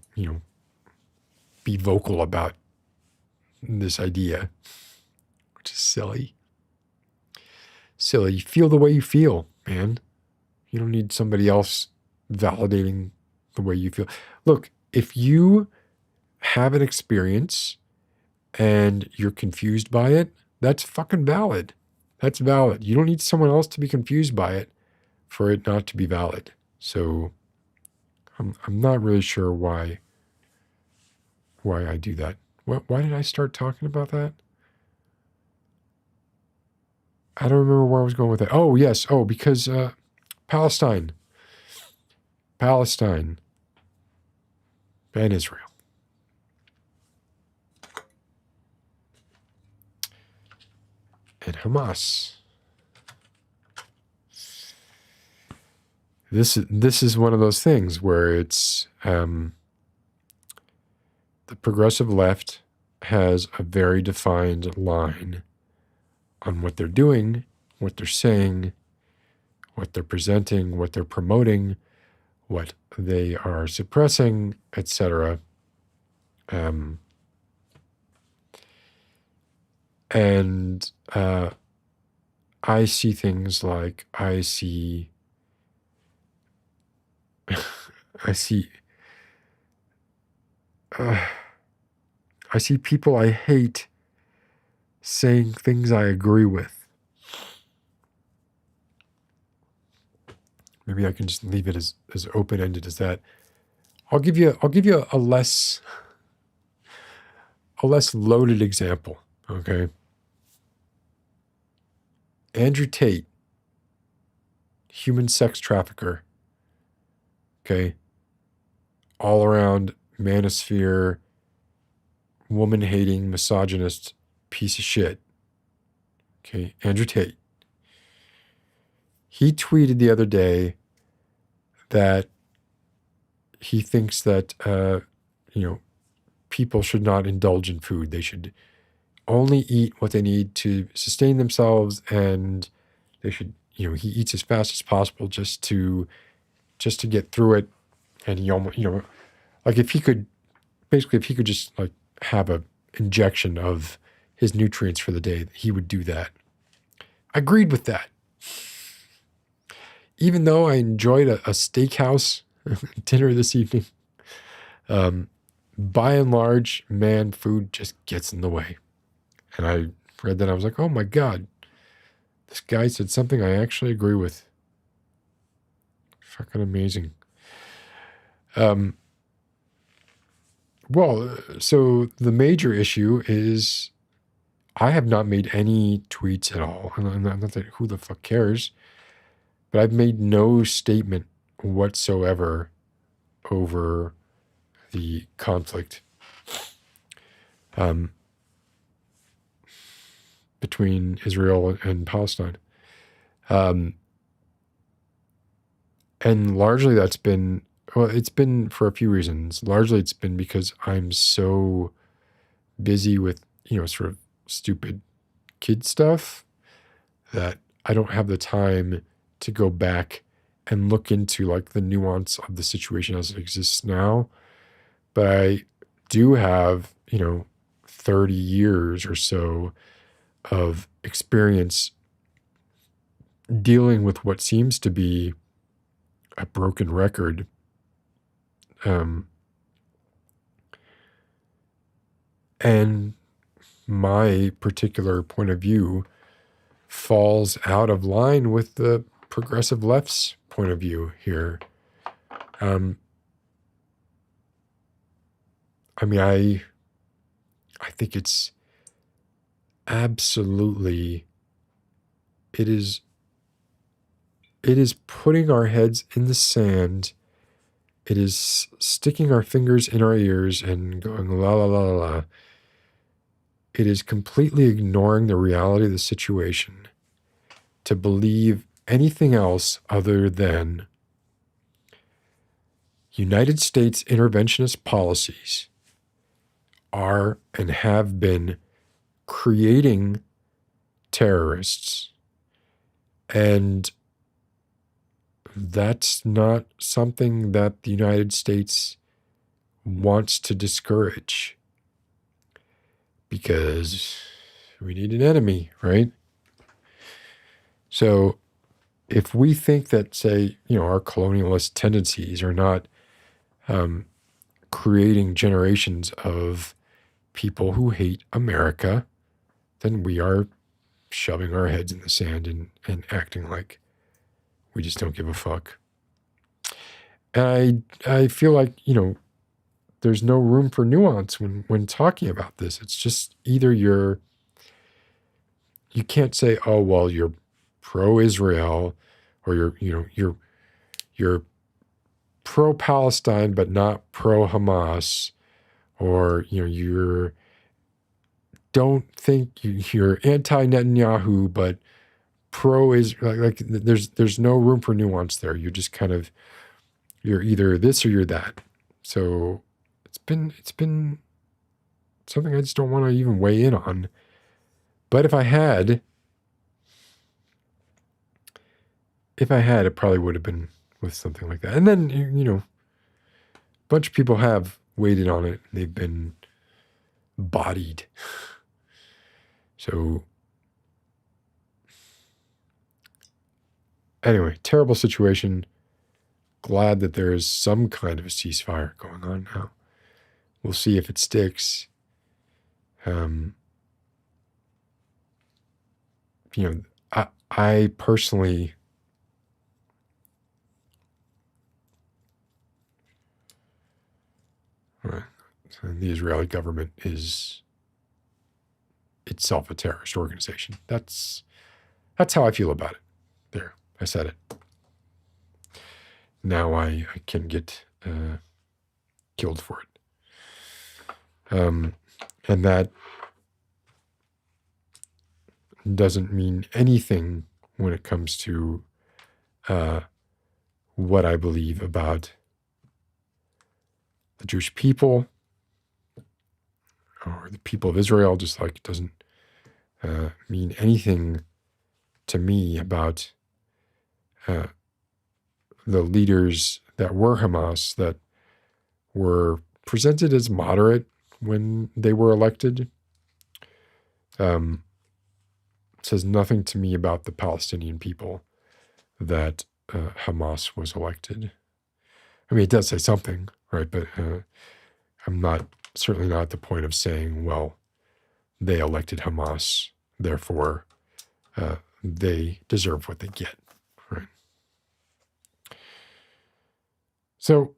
be vocal about this idea, which is silly. Silly. Feel the way you feel, man. You don't need somebody else validating the way you feel. Look, if you have an experience and you're confused by it, that's fucking valid. That's valid. You don't need someone else to be confused by it for it not to be valid. So I'm not really sure why I do that. Why did I start talking about that? I don't remember where I was going with that. Oh, yes. Oh, because Palestine and Israel. And Hamas. This is one of those things where it's the progressive left has a very defined line on what they're doing, what they're saying, what they're presenting, what they're promoting, what they are suppressing, etc. And I see things like I see people I hate saying things I agree with. Maybe I can just leave it as open-ended as that. I'll give you a less loaded example, okay? Andrew Tate, human sex trafficker, okay? All around manosphere, woman-hating, misogynist piece of shit. Okay, Andrew Tate. He tweeted the other day that he thinks that, people should not indulge in food. They should only eat what they need to sustain themselves, and they should, he eats as fast as possible just to get through it. And he almost, like if he could just like have a injection of his nutrients for the day, he would do that. I agreed with that. Even though I enjoyed a steakhouse dinner this evening, by and large, man, food just gets in the way. And I read that, I was like, oh my God, this guy said something I actually agree with. Fucking amazing. Well, so the major issue is I have not made any tweets at all. And not that who the fuck cares, but I've made no statement whatsoever over the conflict between Israel and Palestine. And largely that's been, well, it's been for a few reasons. Largely it's been because I'm so busy with, sort of stupid kid stuff that I don't have the time to go back and look into like the nuance of the situation as it exists now. But I do have, 30 years or so of experience dealing with what seems to be a broken record. And my particular point of view falls out of line with the progressive left's point of view here. I mean, I think it's absolutely, it is putting our heads in the sand. It is sticking our fingers in our ears and going la la la la la. It is completely ignoring the reality of the situation to believe anything else other than United States interventionist policies are and have been creating terrorists. And that's not something that the United States wants to discourage, because we need an enemy, right? So if we think that, say, our colonialist tendencies are not creating generations of people who hate America, then we are shoving our heads in the sand and acting like we just don't give a fuck. And I feel like, there's no room for nuance when talking about this. It's just either you can't say, oh, well, you're pro-Israel, or you're pro-Palestine but not pro-Hamas, or you're don't think you're anti-Netanyahu but pro-Israel. Like there's no room for nuance there. You're just kind of, you're either this or you're that. So it's been something I just don't want to even weigh in on. But if I had, it probably would have been with something like that. And then, a bunch of people have weighed in on it. They've been bodied. So anyway, terrible situation. Glad that there is some kind of a ceasefire going on now. We'll see if it sticks. I personally, the Israeli government is itself a terrorist organization. That's how I feel about it. There, I said it. Now I can get killed for it. And that doesn't mean anything when it comes to what I believe about the Jewish people or the people of Israel. Just like it doesn't mean anything to me about the leaders that were Hamas, that were presented as moderate when they were elected. Says nothing to me about the Palestinian people that Hamas was elected. I mean, it does say something, right? But I'm certainly not at the point of saying, well, they elected Hamas, therefore they deserve what they get, right? So,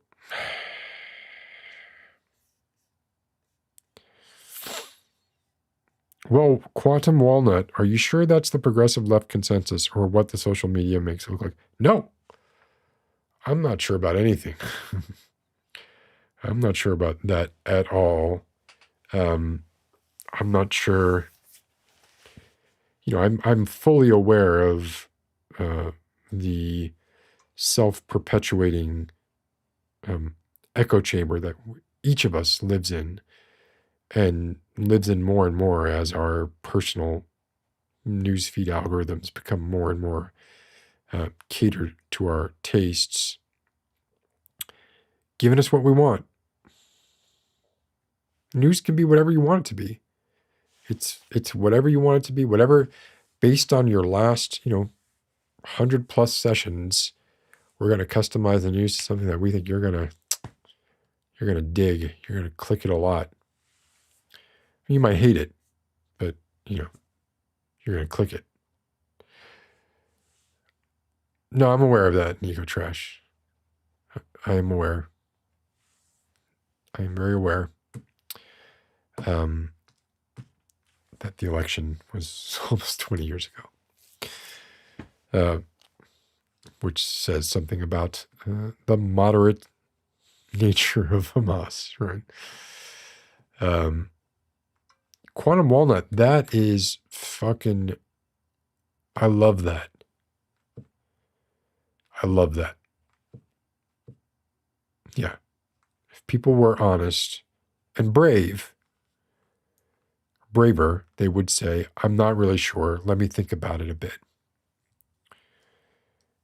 well, Quantum Walnut, are you sure that's the progressive left consensus or what the social media makes it look like? No. I'm not sure about anything. I'm not sure about that at all. I'm not sure. I'm fully aware of the self-perpetuating echo chamber that each of us lives in, and lives in more and more as our personal newsfeed algorithms become more and more catered to our tastes, giving us what we want. News can be whatever you want it to be. It's whatever you want it to be, whatever, based on your last 100+ sessions. We're going to customize the news to something that we think you're gonna dig. You're gonna click it a lot. You might hate it, but you're gonna click it. No, I'm aware of that, Nico Trash. I am aware. I am very aware that the election was almost 20 years ago, which says something about the moderate nature of Hamas, right? Quantum Walnut, that is fucking, I love that. I love that. Yeah. If people were honest and braver, they would say, I'm not really sure. Let me think about it a bit.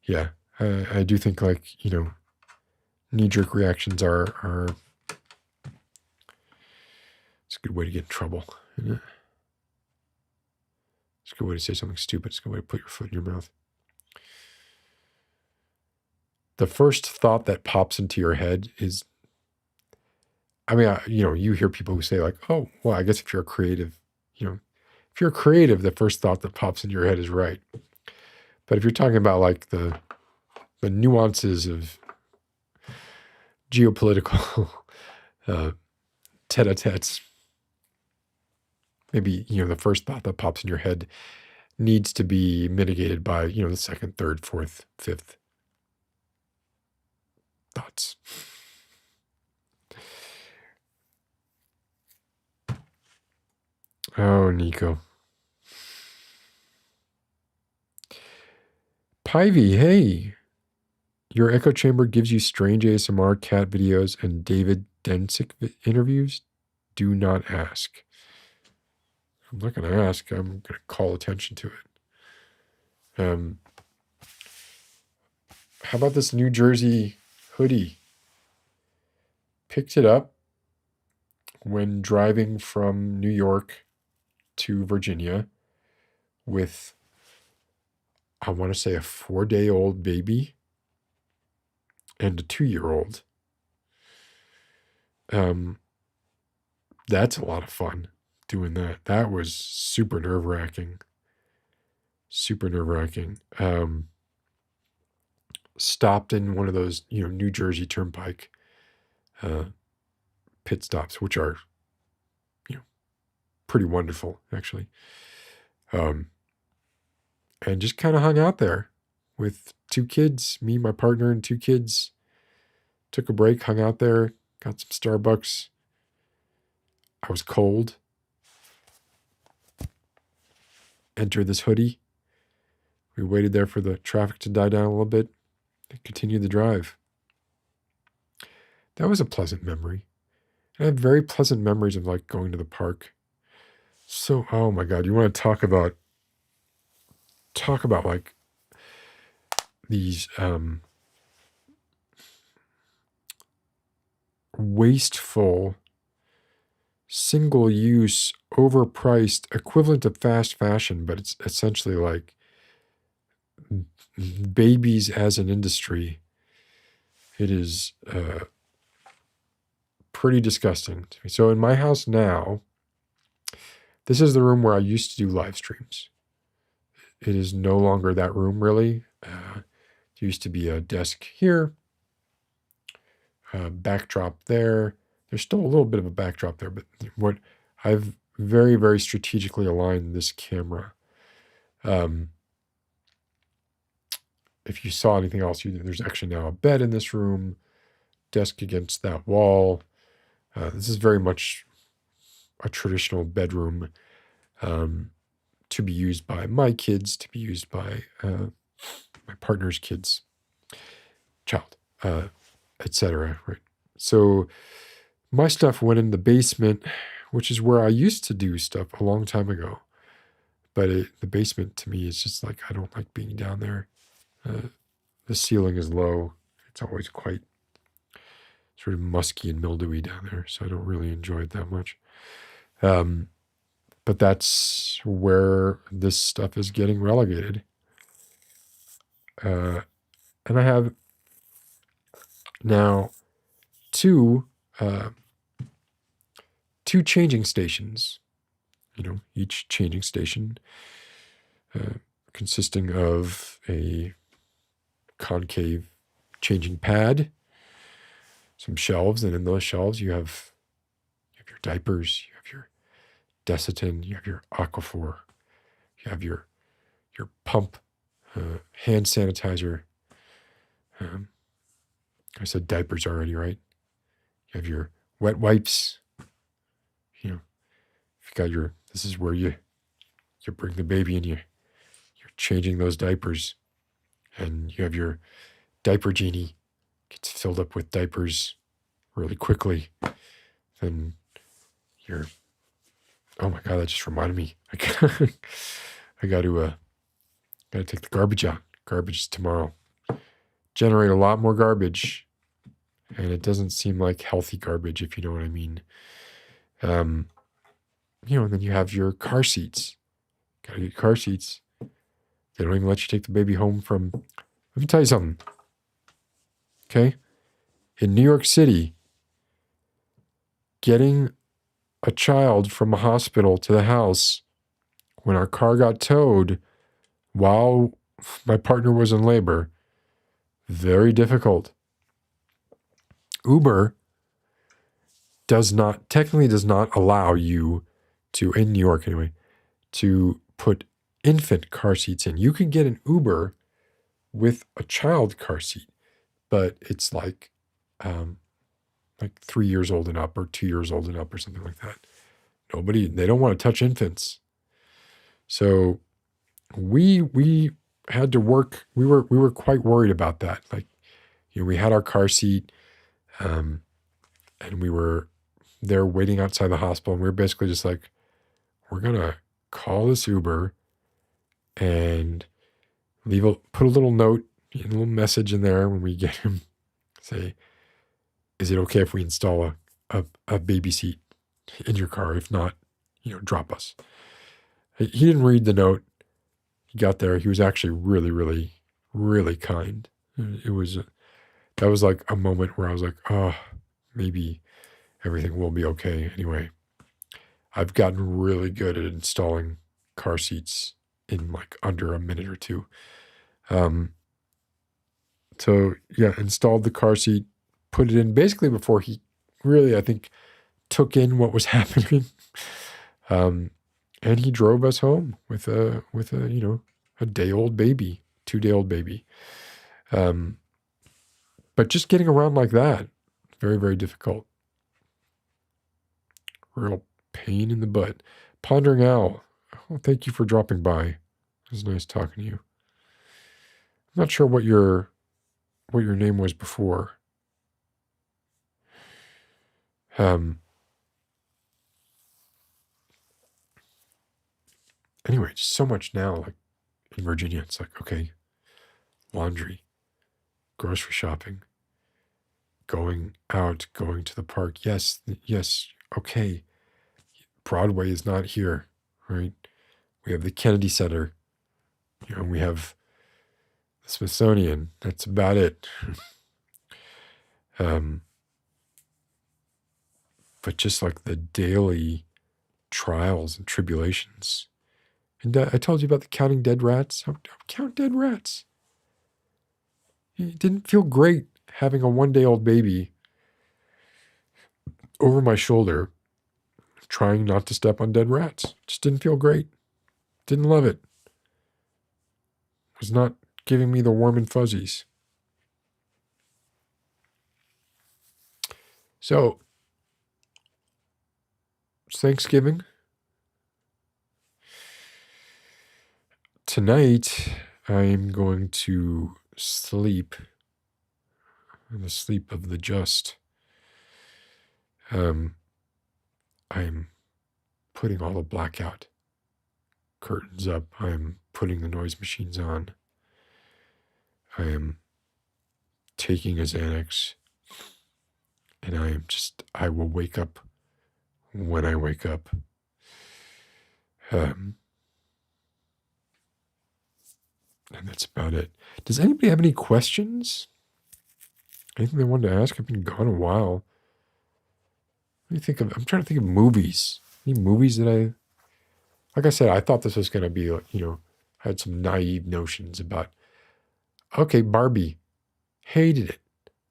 Yeah. I do think, like, knee-jerk reactions are it's a good way to get in trouble, isn't it? It's a good way to say something stupid. It's a good way to put your foot in your mouth. The first thought that pops into your head is, you hear people who say, like, oh, well, I guess if you're a creative, the first thought that pops into your head is right. But if you're talking about, like, the nuances of geopolitical tete-a-tetes, maybe, the first thought that pops in your head needs to be mitigated by, the second, third, fourth, fifth thoughts. Oh, Nico. Pivy, hey. Your echo chamber gives you strange ASMR, cat videos, and David Densick interviews? Do not ask. I'm not going to ask. I'm going to call attention to it. How about this New Jersey hoodie? Picked it up when driving from New York to Virginia with, I want to say, a 4-day-old baby and a 2-year-old. That's a lot of fun doing that. That was super nerve-wracking. Stopped in one of those, New Jersey Turnpike pit stops, which are, pretty wonderful, actually. And just kind of hung out there with 2 kids, me, my partner, and 2 kids. Took a break, hung out there, got some Starbucks. I was cold. Entered this hoodie. We waited there for the traffic to die down a little bit and continued the drive. That was a pleasant memory. And I have very pleasant memories of, like, going to the park. So, oh my God, you want to talk about like these wasteful, single-use, overpriced, equivalent to fast fashion, but it's essentially like babies as an industry. It is pretty disgusting to me. So in my house now, this is the room where I used to do live streams. It is no longer that room, really. There used to be a desk here, a backdrop there. There's still a little bit of a backdrop there, but what I've very, very strategically aligned this camera if you saw anything else, there's actually now a bed in this room, desk against that wall. This is very much a traditional bedroom, to be used by my kids, to be used by my partner's kids, child, etc. Right. So my stuff went in the basement, which is where I used to do stuff a long time ago. But the basement to me is just like, I don't like being down there. The ceiling is low. It's always quite sort of musky and mildewy down there, so I don't really enjoy it that much. But that's where this stuff is getting relegated. And I have now two changing stations, each changing station consisting of a concave changing pad, some shelves, and in those shelves you have your diapers, you have your Desitin, you have your Aquaphor, you have your pump, hand sanitizer. I said diapers already, right? You have your wet wipes. If you got this is where you bring the baby and you're changing those diapers, and you have your diaper genie, gets filled up with diapers really quickly. Then oh my God, that just reminded me. I got to take the garbage out. Garbage is tomorrow. Generate a lot more garbage, and it doesn't seem like healthy garbage, if you know what I mean. And then you have your car seats. Got to get car seats. They don't even let you take the baby home from. Let me tell you something. Okay, in New York City, getting a child from a hospital to the house when our car got towed while my partner was in labor, very difficult. Uber technically does not allow you to, in New York anyway, to put infant car seats in. You can get an Uber with a child car seat, but it's like 3 years old and up or 2 years old and up or something like that. They don't want to touch infants. So we had to work. We were quite worried about that. We had our car seat, and we were there waiting outside the hospital, and we were basically just like, we're gonna call this Uber and put a little note, a little message in there when we get him. Say, is it okay if we install a baby seat in your car? If not, drop us. He didn't read the note. He got there. He was actually really, really, really kind. That was like a moment where I was like, oh, maybe everything will be okay. Anyway, I've gotten really good at installing car seats in under a minute or two. So yeah, installed the car seat, put it in basically before he really, I think, took in what was happening. And he drove us home with a day-old baby, 2-day-old baby. But just getting around like that, very, very difficult. Real pain in the butt. Pondering Owl, thank you for dropping by. It was nice talking to you. I'm not sure what your name was before. Anyway, just so much now, in Virginia, it's okay, laundry, grocery shopping, going out, going to the park. Yes, okay. Broadway is not here, right? We have the Kennedy Center. We have the Smithsonian. That's about it. But just the daily trials and tribulations. And I told you about the counting dead rats. How count dead rats? It didn't feel great having a 1-day-old baby over my shoulder, trying not to step on dead rats. Just didn't feel great. Didn't love it. Was not giving me the warm and fuzzies. So, it's Thanksgiving. Tonight, I'm going to sleep the sleep of the just. I'm putting all the blackout curtains up. I'm putting the noise machines on. I am taking a Xanax. And I will wake up when I wake up. And that's about it. Does anybody have any questions? Anything they wanted to ask? I've been gone a while. I'm trying to think of movies. Any movies that like I said, I thought this was going to be, I had some naive notions about, okay, Barbie. Hated it.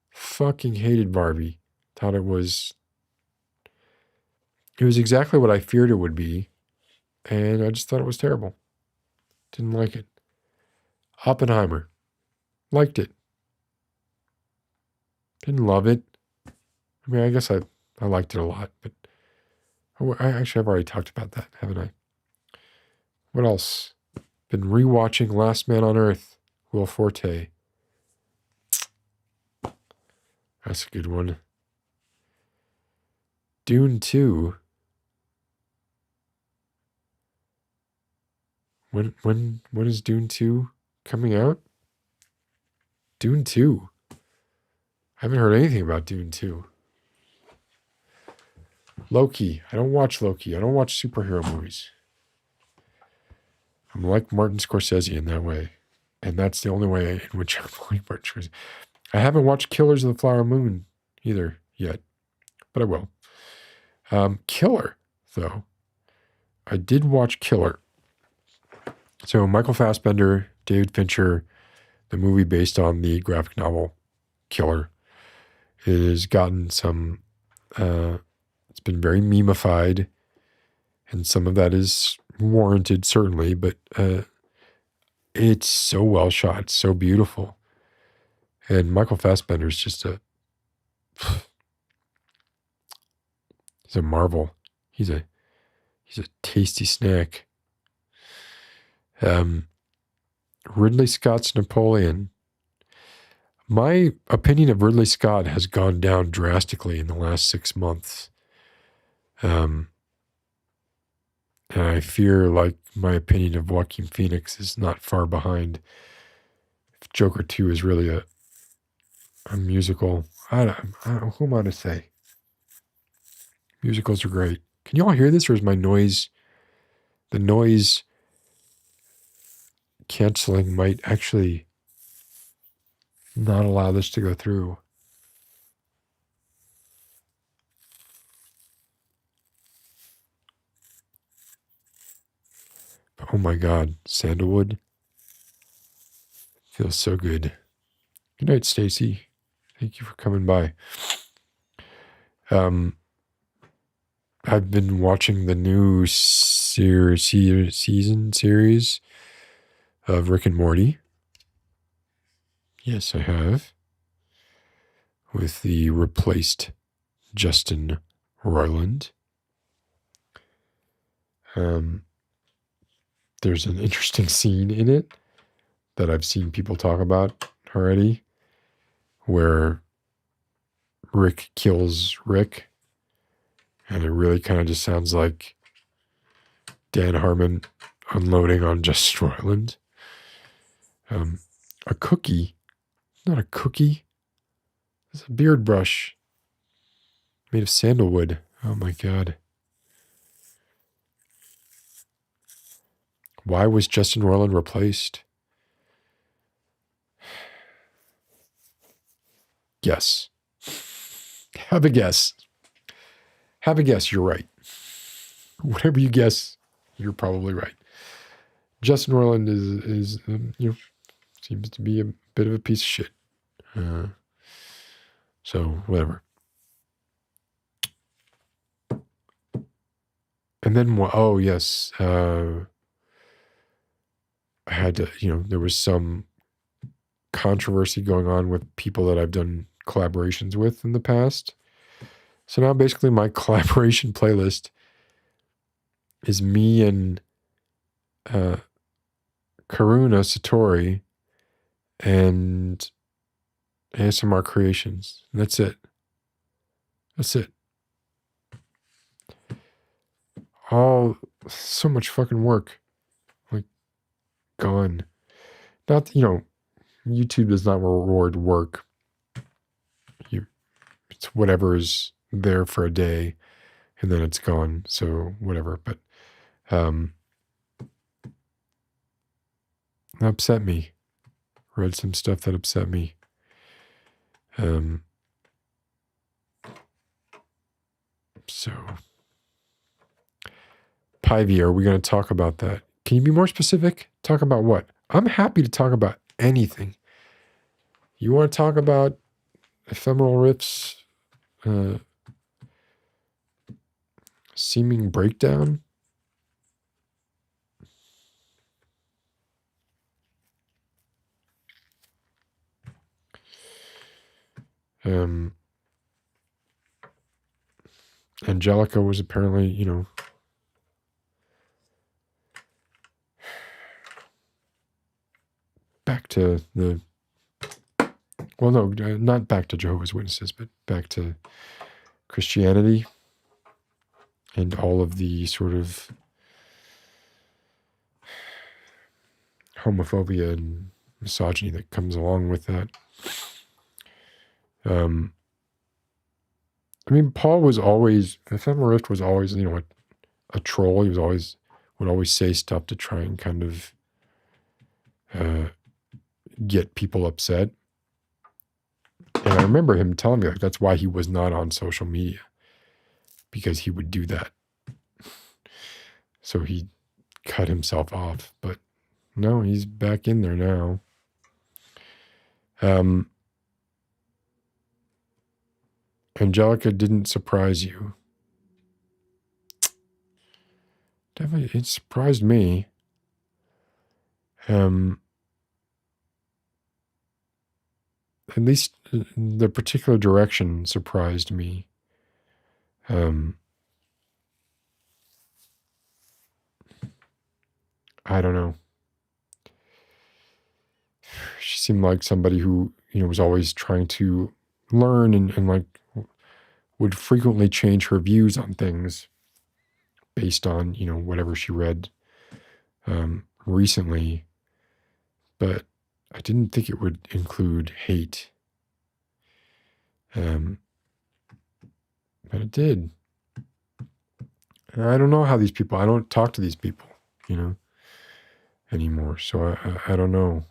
Fucking hated Barbie. Thought it was exactly what I feared it would be. And I just thought it was terrible. Didn't like it. Oppenheimer. Liked it. Didn't love it. I mean, I guess I liked it a lot, but I've already talked about that, haven't I? What else? Been rewatching Last Man on Earth, Will Forte. That's a good one. Dune 2. When is Dune 2 coming out? Dune 2. I haven't heard anything about Dune 2. Loki. I don't watch Loki. I don't watch superhero movies. I'm like Martin Scorsese in that way. And that's the only way in which I'm like Martin Scorsese. I haven't watched Killers of the Flower Moon either yet. But I will. Killer, though. I did watch Killer. So Michael Fassbender, David Fincher, the movie based on the graphic novel Killer. It has gotten some, it's been very memeified, and some of that is warranted, certainly, but it's so well shot, so beautiful. And Michael Fassbender is just he's a marvel. He's a tasty snack. Ridley Scott's Napoleon. My opinion of Ridley Scott has gone down drastically in the last 6 months. And I fear, like, my opinion of Joaquin Phoenix is not far behind. If Joker 2 is really a musical, I don't, who am I to say? Musicals are great. Can you all hear this, or is my noise, the noise canceling might actually not allow this to go through? But oh my God, sandalwood feels so good. Good night, Stacy. Thank you for coming by. I've been watching the new season series of Rick and Morty. Yes, I have. With the replaced Justin Roiland. There's an interesting scene in it that I've seen people talk about already, where Rick kills Rick, and it really kind of just sounds like Dan Harmon unloading on Justin Roiland. A cookie, not a cookie, it's a beard brush made of sandalwood. Oh my God. Why was Justin Roiland replaced? Guess. Have a guess. Have a guess. You're right. Whatever you guess, you're probably right. Justin Roiland is seems to be a bit of a piece of shit. So whatever. And then oh yes, I had to. There was some controversy going on with people that I've done collaborations with in the past. So now basically my collaboration playlist is me and Karuna Satori and ASMR Creations. And that's it. That's it. All so much fucking work. Like, gone. Not, YouTube does not reward work. It's whatever is there for a day and then it's gone. So whatever. But that upset me. Read some stuff that upset me. So Pivy, are we going to talk about that? Can you be more specific? Talk about what? I'm happy to talk about anything. You want to talk about ephemeral riffs, seeming breakdown? Angelica was apparently, back to the, well, no, not back to Jehovah's Witnesses, but back to Christianity and all of the sort of homophobia and misogyny that comes along with that. I mean, Paul was always, Ephemeral Rift was always, a troll. He would always say stuff to try and kind of get people upset. And I remember him telling me, like, that's why he was not on social media, because he would do that. So he cut himself off. But no, he's back in there now. Angelica didn't surprise you. Definitely, it surprised me. At least the particular direction surprised me. I don't know. She seemed like somebody who, was always trying to learn and like would frequently change her views on things based on, whatever she read recently. But I didn't think it would include hate. But it did. And I don't know how these people, I don't talk to these people, anymore. So I don't know.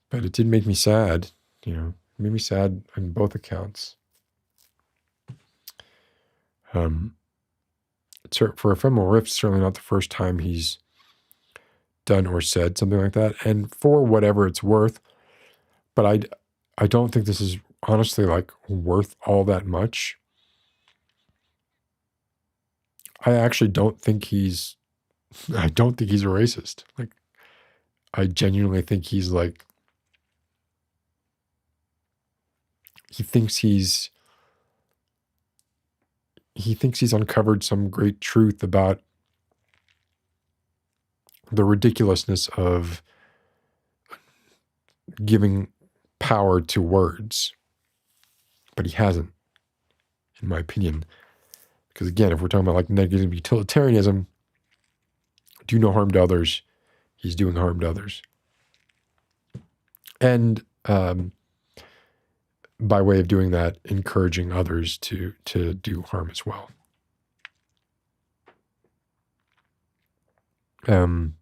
But it did make me sad, It made me sad on both accounts. For Ephemeral Rift, certainly not the first time he's done or said something like that. And for whatever it's worth, but I don't think this is honestly like worth all that much. I actually don't think he's a racist. Like, I genuinely think he's like, he thinks he's uncovered some great truth about the ridiculousness of giving power to words. But he hasn't, in my opinion. Because again, if we're talking about like negative utilitarianism, do no harm to others, he's doing harm to others. And by way of doing that, encouraging others to do harm as well. And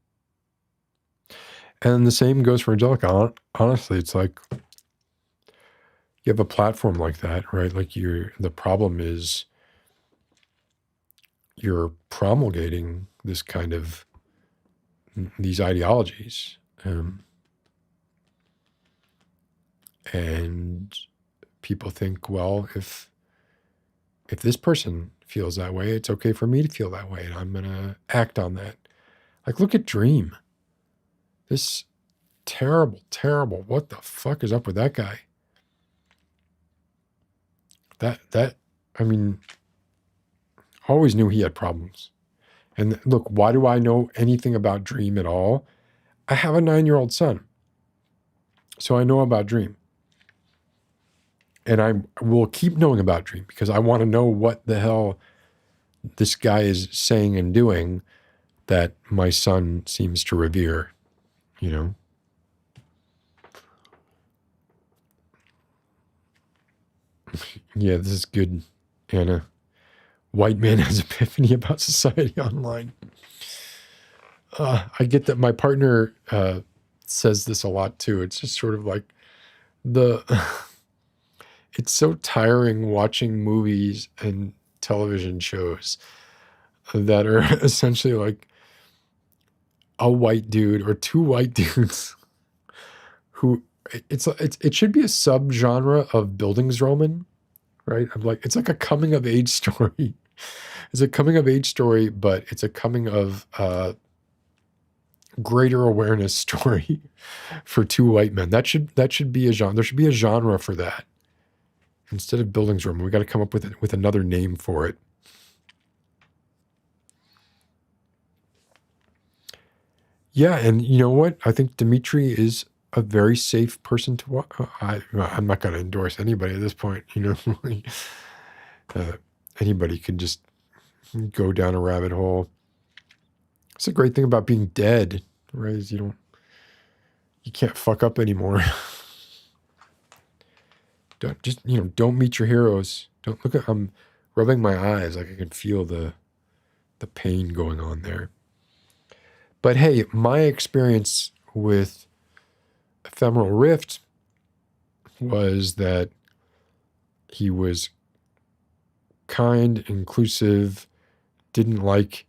the same goes for Angelica. Honestly, it's like you have a platform like that, right? Like the problem is you're promulgating this kind of these ideologies, and people think, well, if this person feels that way, it's okay for me to feel that way, and I'm gonna act on that. Like, look at Dream. This terrible, terrible. What the fuck is up with that guy? I mean, always knew he had problems. And look, why do I know anything about Dream at all? I have a 9-year-old son. So I know about Dream. And I will keep knowing about Dream because I want to know what the hell this guy is saying and doing that my son seems to revere, you know? Yeah, this is good, Anna. White man has epiphany about society online. I get that my partner says this a lot too. It's just sort of like it's so tiring watching movies and television shows that are essentially like a white dude or two white dudes who it should be a subgenre of Bildungsroman, right? I'm like, it's like a coming of age story. It's a coming of age story, but it's a coming of greater awareness story for two white men. That should be a genre. There should be a genre for that. Instead of Bildungsroman, we got to come up with another name for it. Yeah, and you know what? I think Dimitri is a very safe person to watch. I'm not going to endorse anybody at this point. You know, anybody can just go down a rabbit hole. It's a great thing about being dead, right? Is you can't fuck up anymore. Don't meet your heroes. Don't look at. I'm rubbing my eyes, like I can feel the pain going on there. But hey, my experience with Ephemeral Rift was that he was kind, inclusive, didn't like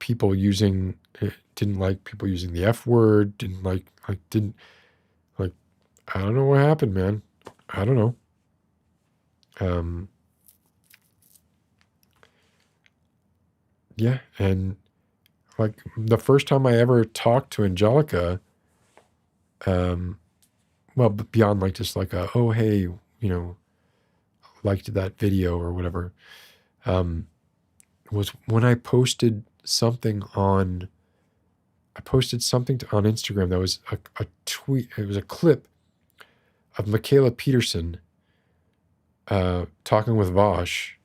people using the F word, I don't know what happened, man. I don't know. Yeah, and like the first time I ever talked to Angelica, well, beyond like just like oh hey, liked that video or whatever, was when I posted something on Instagram that was a tweet. It was a clip of Michaela Peterson talking with Vosh,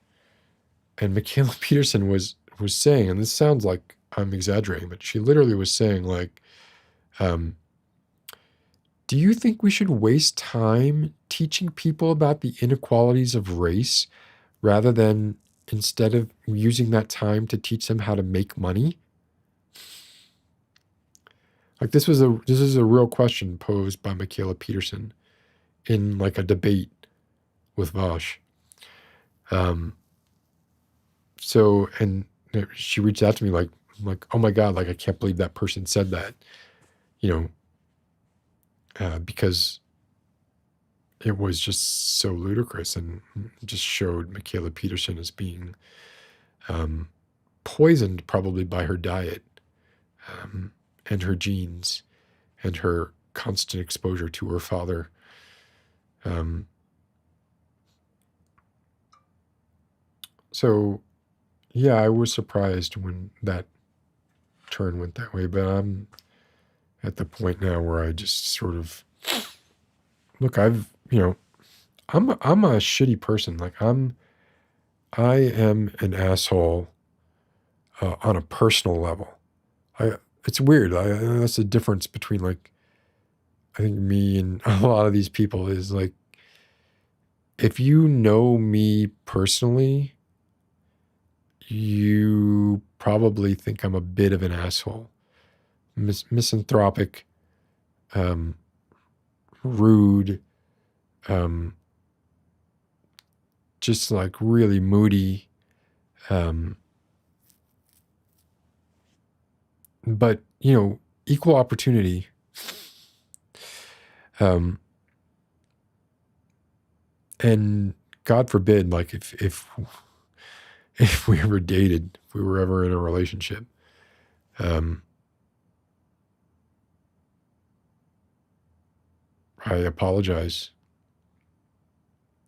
and Michaela Peterson was saying, and this sounds like I'm exaggerating, but she literally was saying like, do you think we should waste time teaching people about the inequalities of race rather than instead of using that time to teach them how to make money? Like this is a real question posed by Michaela Peterson in like a debate with Vosh. So, and she reached out to me like, oh my God, like I can't believe that person said that, because it was just so ludicrous and just showed Michaela Peterson as being poisoned probably by her diet and her genes and her constant exposure to her father. So, yeah, I was surprised when that turn went that way, but I'm at the point now where I just sort of look. I'm a shitty person. Like I am an asshole on a personal level. It's weird. That's the difference between like I think me and a lot of these people is like if you know me personally, you probably think I'm a bit of an asshole, misanthropic, rude, just like really moody, but equal opportunity. And God forbid, like if we ever dated, if we were ever in a relationship, I apologize.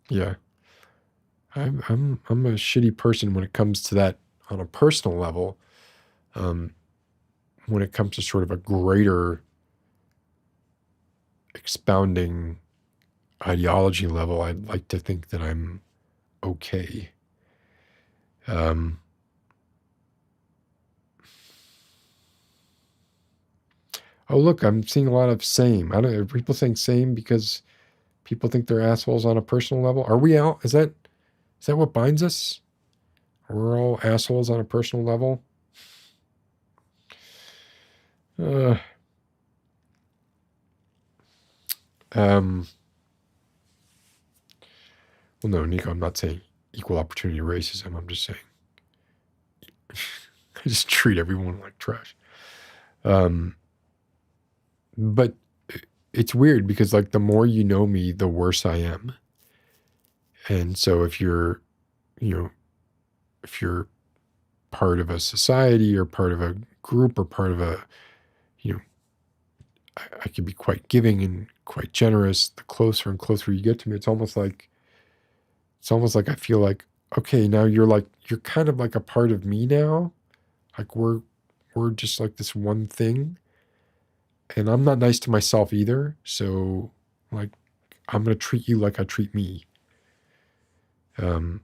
Yeah. I'm a shitty person when it comes to that on a personal level. Um, when it comes to sort of a greater expounding ideology level, I'd like to think that I'm okay. Um, oh, look, I'm seeing a lot of same. I don't know. Are people saying same because people think they're assholes on a personal level? Are we out? Is that what binds us? We're all assholes on a personal level. Uh, um, well, no, Nico, I'm not saying equal opportunity racism. I'm just saying I just treat everyone like trash. Um, but it's weird because like the more you know me, the worse I am. And so you know, if you're part of a society or part of a group or part of a, you know, I can be quite giving and quite generous. The closer and closer you get to me, it's almost like I feel like, okay, now you're kind of like a part of me now. Like we're just like this one thing. And I'm not nice to myself either. So like I'm gonna treat you like I treat me. Um,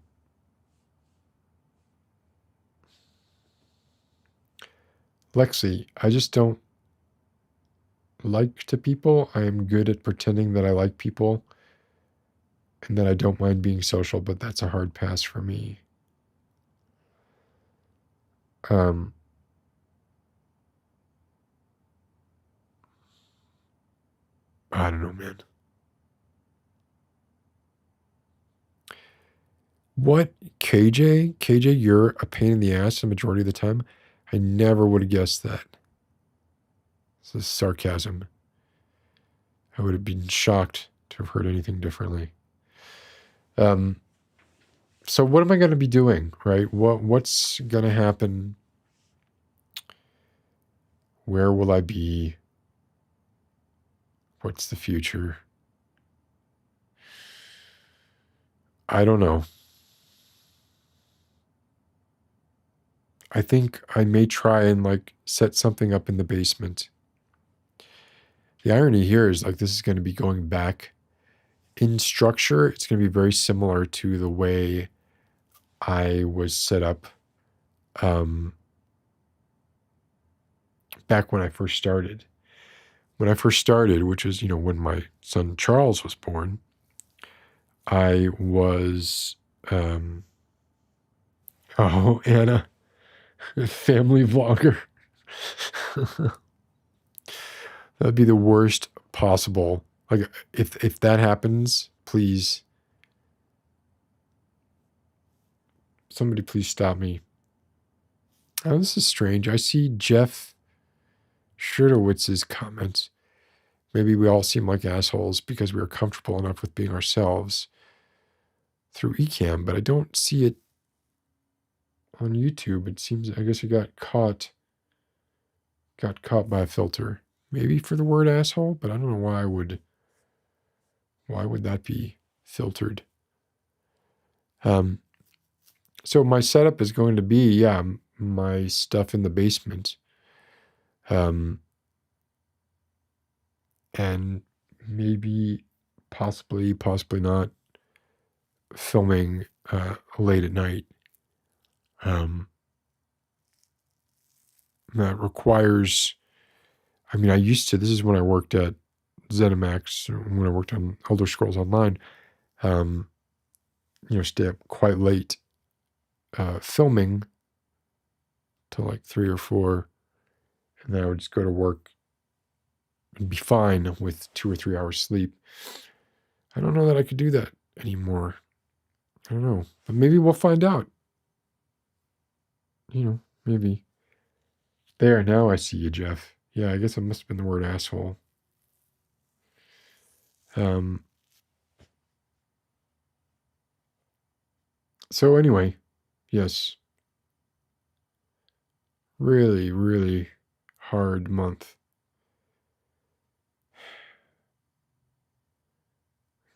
Lexi, I just don't like to people. I am good at pretending that I like people and that I don't mind being social, but that's a hard pass for me. Um, I don't know, man. What KJ? KJ, you're a pain in the ass the majority of the time. I never would have guessed that. This is sarcasm. I would have been shocked to have heard anything differently. Um, so what am I going to be doing, right? What's going to happen? Where will I be? What's the future? I don't know. I think I may try and like set something up in the basement. The irony here is like this is going to be going back in structure. It's going to be very similar to the way I was set up um, back when I first started. When I first started, which is, when my son Charles was born, I was, um, oh, Anna, family vlogger. That'd be the worst possible. Like, if that happens, please, somebody please stop me. Oh, this is strange. I see Jeff Scherdowitz's comments. Maybe we all seem like assholes because we are comfortable enough with being ourselves through Ecamm, but I don't see it on YouTube. It seems, I guess, it got caught by a filter. Maybe for the word asshole, but I don't know why would that be filtered. So my setup is going to be, yeah, my stuff in the basement. And maybe, possibly not, filming late at night. That requires, I used to, this is when I worked at ZeniMax, when I worked on Elder Scrolls Online, stay up quite late filming till like 3 or 4, and then I would just go to work and be fine with 2 or 3 hours sleep. I don't know that I could do that anymore. I don't know, but maybe we'll find out. Maybe. There, now I see you, Jeff. Yeah, I guess it must have been the word asshole. So anyway, yes, really, really hard month.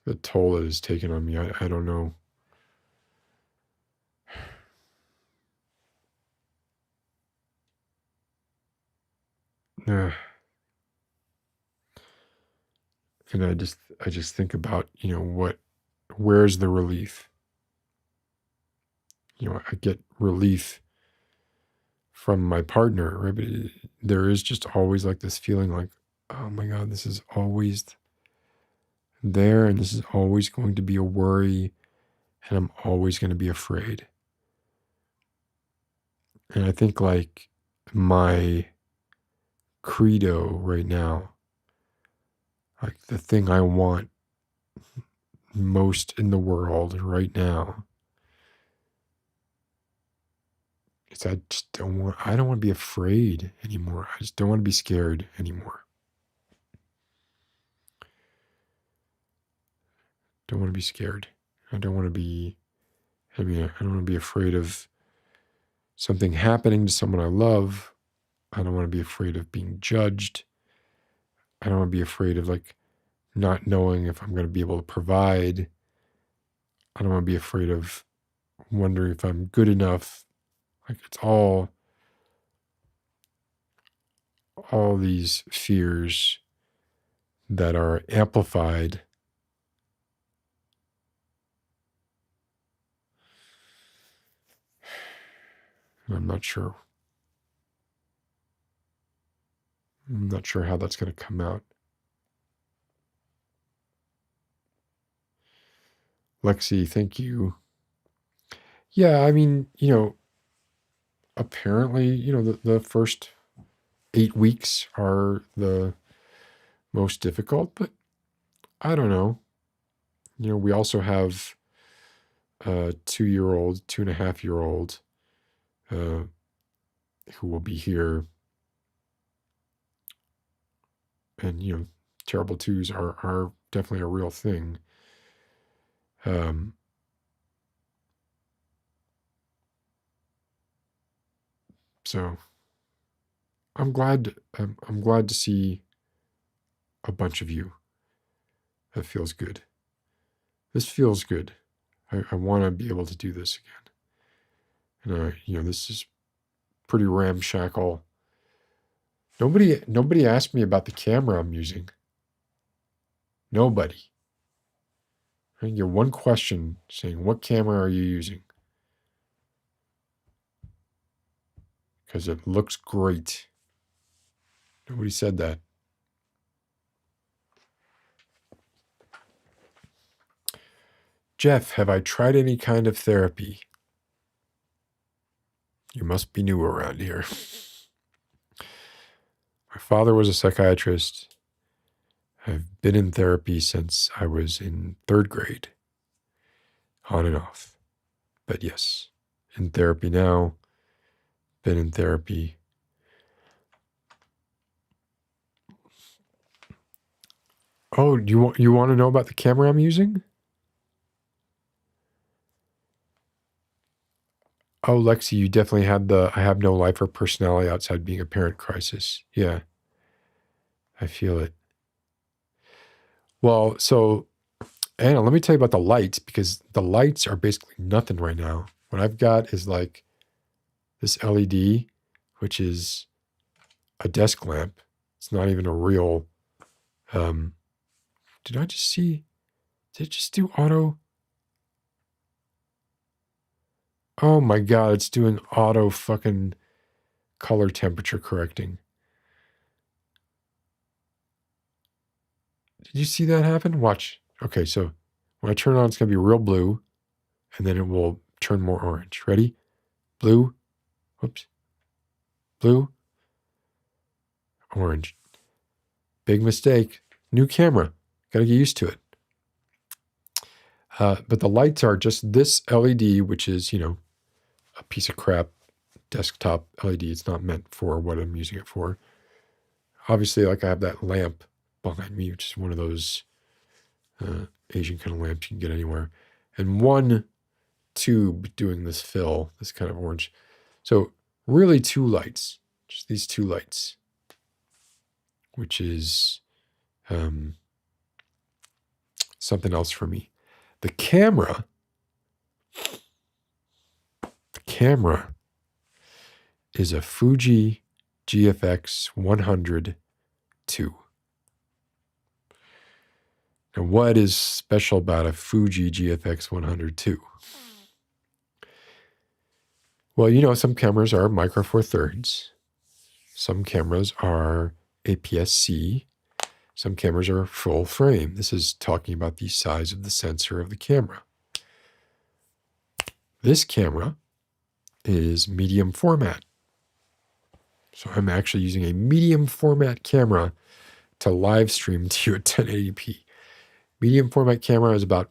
the toll it has taken on me. I don't know. Uh, and I just think about, where's the relief? I get relief from my partner, right? But there is just always like this feeling like, oh my God, this is always there, and this is always going to be a worry, and I'm always going to be afraid. And I think like my credo right now, like the thing I want most in the world right now, is I don't want to be afraid anymore. I just don't want to be scared anymore. Don't want to be scared. I don't want to be, I don't want to be afraid of something happening to someone I love. I don't want to be afraid of being judged. I don't want to be afraid of like not knowing if I'm going to be able to provide. I don't want to be afraid of wondering if I'm good enough. Like it's all these fears that are amplified. And I'm not sure how that's going to come out. Lexi, thank you. Yeah, I mean, apparently, the first 8 weeks are the most difficult, but I don't know. We also have a 2-year-old, 2.5-year-old, who will be here. And, terrible twos are definitely a real thing. So I'm glad to see a bunch of you. That feels good. This feels good. I want to be able to do this again. And this is pretty ramshackle. Nobody asked me about the camera I'm using. Nobody. I get one question saying, "What camera are you using?" Because it looks great. Nobody said that. Jeff, have I tried any kind of therapy? You must be new around here. My father was a psychiatrist. I've been in therapy since I was in 3rd grade, on and off. But yes, in therapy now, been in therapy. Oh, you want to know about the camera I'm using? Oh, Lexi, you definitely had I have no life or personality outside being a parent crisis. Yeah, I feel it. Well, so Anna, let me tell you about the lights, because the lights are basically nothing right now. What I've got is like this LED, which is a desk lamp. It's not even a real, did I just see, did it just do auto? Oh my God, it's doing auto fucking color temperature correcting. Did you see that happen? Watch. Okay, so when I turn it on, it's going to be real blue, and then it will turn more orange. Ready? Blue. Whoops. Blue. Orange. Big mistake. New camera. Got to get used to it. But the lights are just this LED, which is, a piece of crap desktop LED. It's not meant for what I'm using it for. Obviously, like I have that lamp behind me, which is one of those Asian kind of lamps you can get anywhere. And one tube doing this fill, this kind of orange. So really 2 lights, just these 2 lights, which is something else for me. The camera is a Fuji GFX 100 II. Now, what is special about a Fuji GFX 100 II? Well, you know, some cameras are Micro Four Thirds. Some cameras are APS-C. Some cameras are full frame. This is talking about the size of the sensor of the camera. This camera is medium format. So I'm actually using a medium format camera to live stream to you at 1080p. Medium format camera is about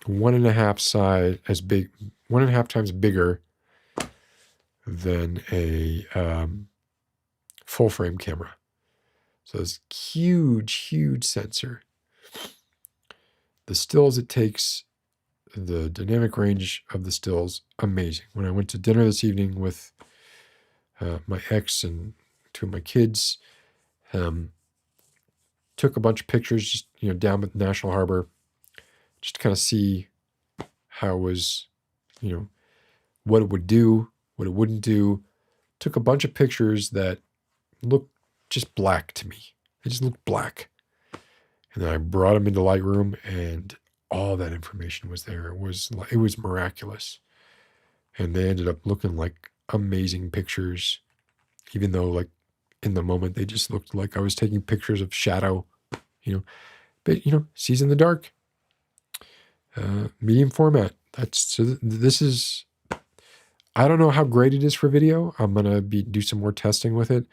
1.5 times bigger than a full frame camera. So it's huge sensor. The stills it takes, the dynamic range of the stills, amazing. When I went to dinner this evening with my ex and two of my kids, took a bunch of pictures, just, you know, down at National Harbor, just to kind of see how it was, you know, what it would do, what it wouldn't do. Took a bunch of pictures that looked just black to me. They just looked black. And then I brought them into Lightroom, and all that information was there. It was miraculous. And they ended up looking like amazing pictures, even though, like, in the moment they just looked like I was taking pictures of shadow, you know. But, you know, sees in the dark. Medium format. This is, I don't know how great it is for video. I'm gonna do some more testing with it.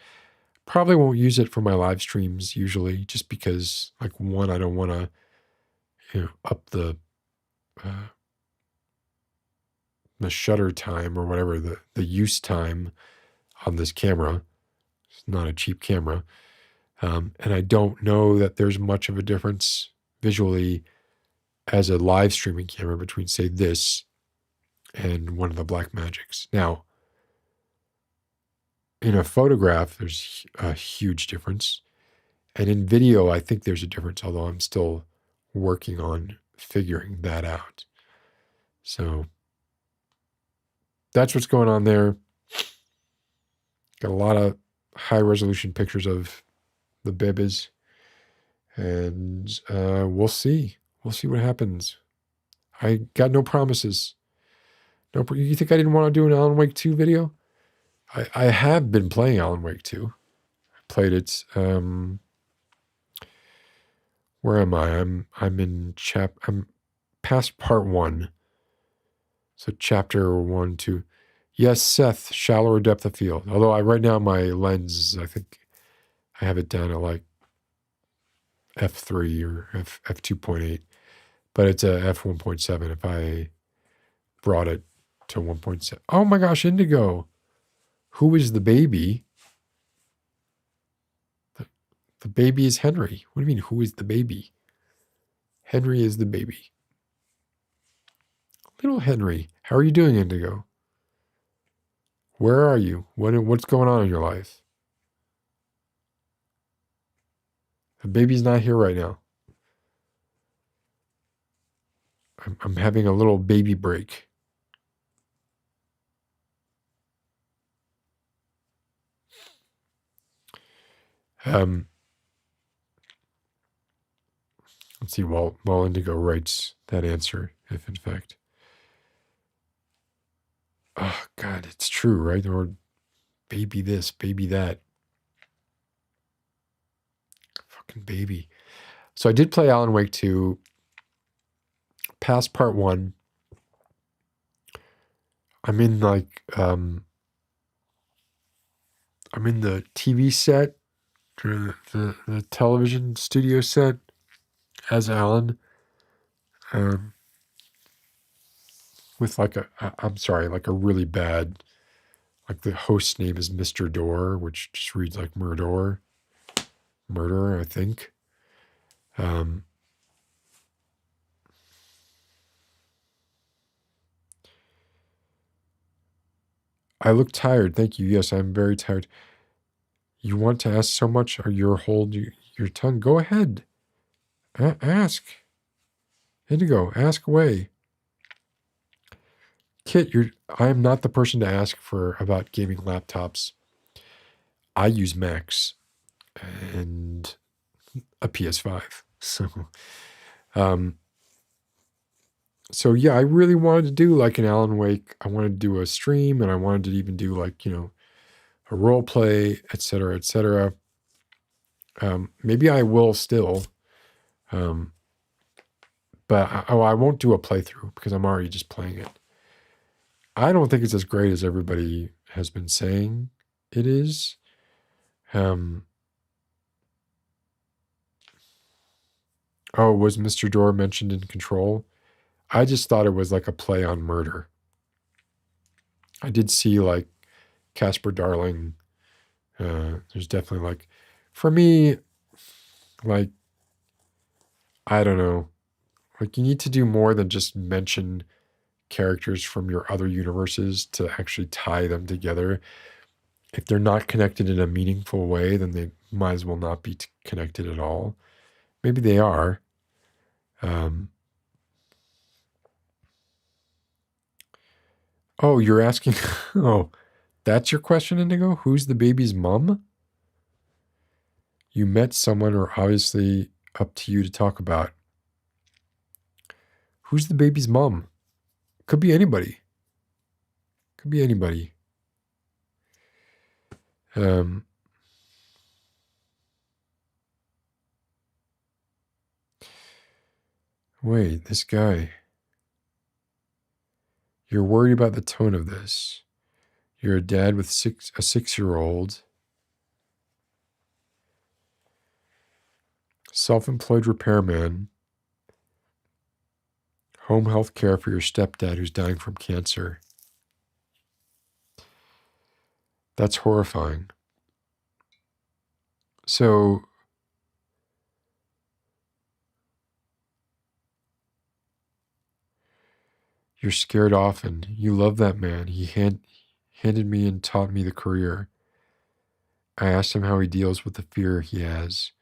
Probably won't use it for my live streams usually, just because, like, one, I don't want to, you know, up the shutter time or whatever, the use time on this camera. It's not a cheap camera. And I don't know that there's much of a difference visually as a live streaming camera between, say, this and one of the Blackmagics. Now, in a photograph, there's a huge difference. And in video, I think there's a difference, although I'm still working on figuring that out. So that's what's going on there. Got a lot of high resolution pictures of the babies. And we'll see. We'll see what happens. I got no promises. You think I didn't want to do an Alan Wake 2 video? I have been playing Alan Wake 2. I played it. Where am I? I'm past part 1. So chapter 1, 2. Yes, Seth, shallower depth of field. Although right now my lens, I think I have it down at like f3 or f2.8, but it's a f1.7 if I brought it to 1.7. Oh my gosh, Indigo. Who is the baby? The baby is Henry. What do you mean, who is the baby? Henry is the baby. Little Henry. How are you doing, Indigo? Where are you? What's going on in your life? The baby's not here right now. I'm having a little baby break. Let's see, while Indigo writes that answer, if in fact. Oh, God, it's true, right? Or baby this, baby that. Fucking baby. So I did play Alan Wake 2, past part 1. I'm in, like, I'm in the TV set, the television studio set as Alan, with like like a really bad, like the host's name is Mr. Door, which just reads like murderer, I think. I look tired. Thank you. Yes, I'm very tired. You want to ask so much, or hold your tongue? Go ahead. Ask. Indigo, ask away. Kit, I am not the person to ask for about gaming laptops. I use Macs and a PS5. Um, so yeah, I really wanted to do like an Alan Wake. I wanted to do a stream, and I wanted to even do like, a role play, etc., etc. Maybe I will still, um, but I won't do a playthrough because I'm already just playing it. I don't think it's as great as everybody has been saying it is. Oh, was Mr. Door mentioned in Control? I just thought it was like a play on murder. I did see like Casper Darling. There's definitely like, for me, like, I don't know. Like, you need to do more than just mention characters from your other universes to actually tie them together. If they're not connected in a meaningful way, then they might as well not be connected at all. Maybe they are. Um, oh, you're asking. Oh, that's your question, Indigo? Who's the baby's mom? You met someone, or obviously up to you to talk about. Who's the baby's mom? Could be anybody. Could be anybody. Wait, this guy. You're worried about the tone of this. You're a dad with a 6-year-old. Self-employed repairman. Home health care for your stepdad who's dying from cancer. That's horrifying. So, you're scared often. You love that man. He handed me and taught me the career. I asked him how he deals with the fear he has.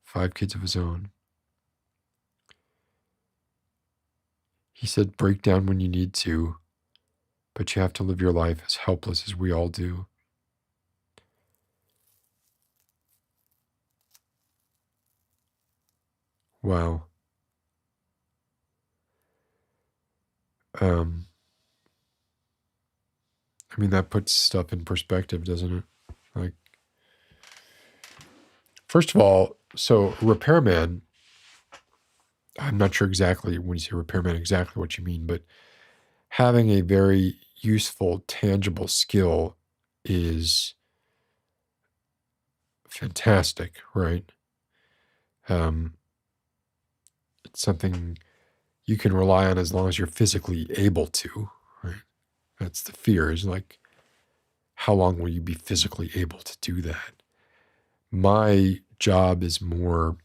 5 kids of his own. He said, break down when you need to, but you have to live your life as helpless as we all do. Wow. I mean, that puts stuff in perspective, doesn't it? Like, first of all, so repairman, I'm not sure exactly when you say repairman exactly what you mean, but having a very useful, tangible skill is fantastic, right? It's something you can rely on as long as you're physically able to, right? That's the fear, is like, how long will you be physically able to do that? My job is more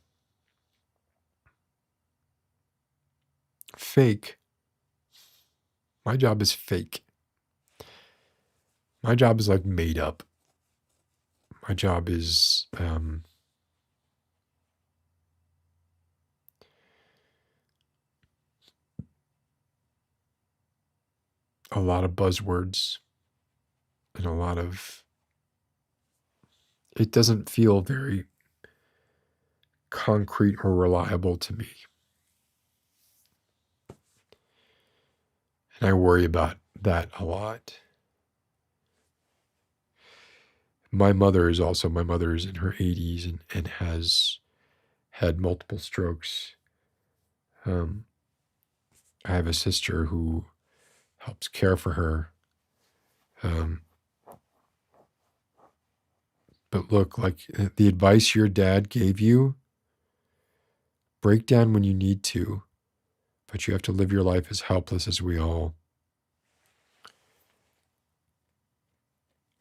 fake. My job is fake. My job is like made up. My job is a lot of buzzwords and a lot of, it doesn't feel very concrete or reliable to me. And I worry about that a lot. My mother is in her 80s and has had multiple strokes. I have a sister who helps care for her. But look, like the advice your dad gave you, break down when you need to, but you have to live your life as helpless as we all.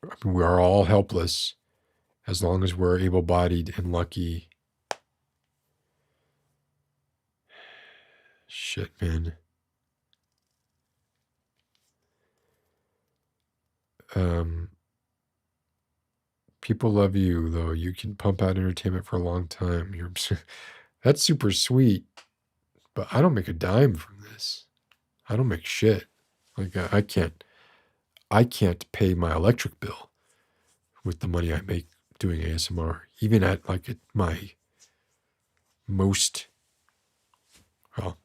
I mean, we are all helpless as long as we're able-bodied and lucky. Shit, man. People love you, though. You can pump out entertainment for a long time. That's super sweet, but I don't make a dime from this. I don't make shit. Like I can't pay my electric bill with the money I make doing ASMR, even at like at my most, well,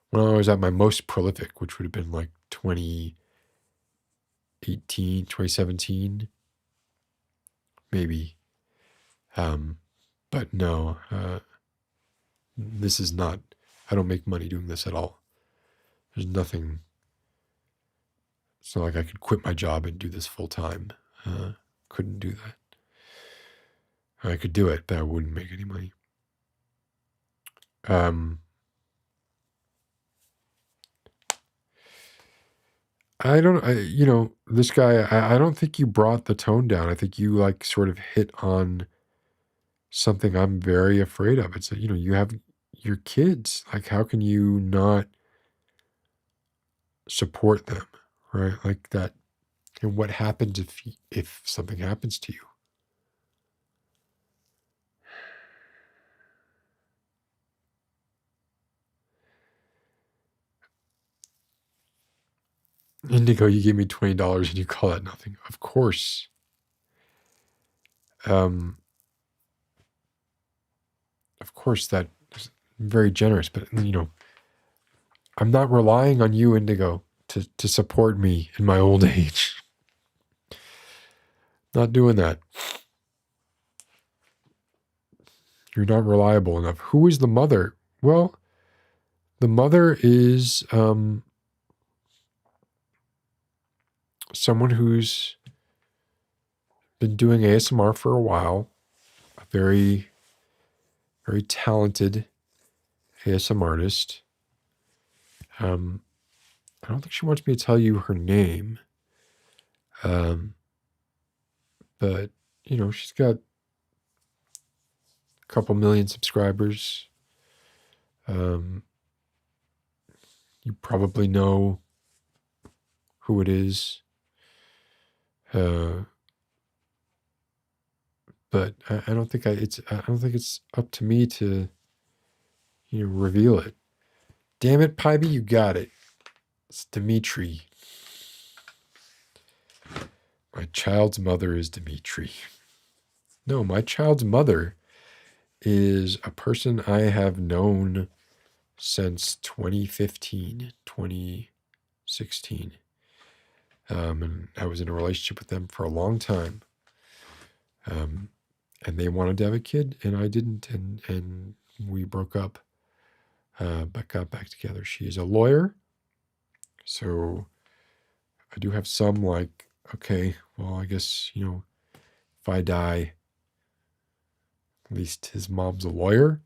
when I was at my most prolific, which would have been like 2018, 2017, maybe. But no, this is not, I don't make money doing this at all. There's nothing, it's not like I could quit my job and do this full time. Couldn't do that. I could do it, but I wouldn't make any money. This guy, I don't think you brought the tone down. I think you like sort of hit on something I'm very afraid of. It's, you have your kids. Like, how can you not support them, right? Like that. And what happens if something happens to you? Indigo, you gave me $20 and you call that nothing. Of course. Of course, that is very generous, but I'm not relying on you, Indigo, to support me in my old age. Not doing that. You're not reliable enough. Who is the mother? Well, the mother is someone who's been doing ASMR for a while, a very, very talented ASMR artist. I don't think she wants me to tell you her name, but she's got a couple million subscribers. You probably know who it is. But I don't think it's up to me to reveal it. Damn it, Pybee, you got it. It's Dimitri. My child's mother is Dimitri. No, my child's mother is a person I have known since 2015, 2016. And I was in a relationship with them for a long time. And they wanted to have a kid, and I didn't, and we broke up, but got back together. She is a lawyer, so I do have some like, okay, well, I guess, if I die, at least his mom's a lawyer.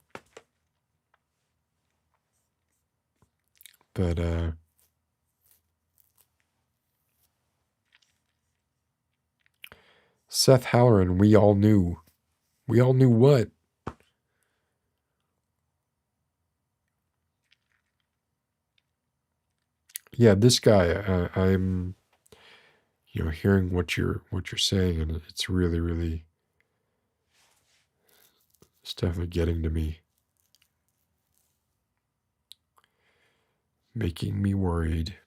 But Seth Halloran, we all knew. We all knew what? Yeah, this guy, I'm hearing what you're saying, and it's really, really, it's definitely getting to me. Making me worried.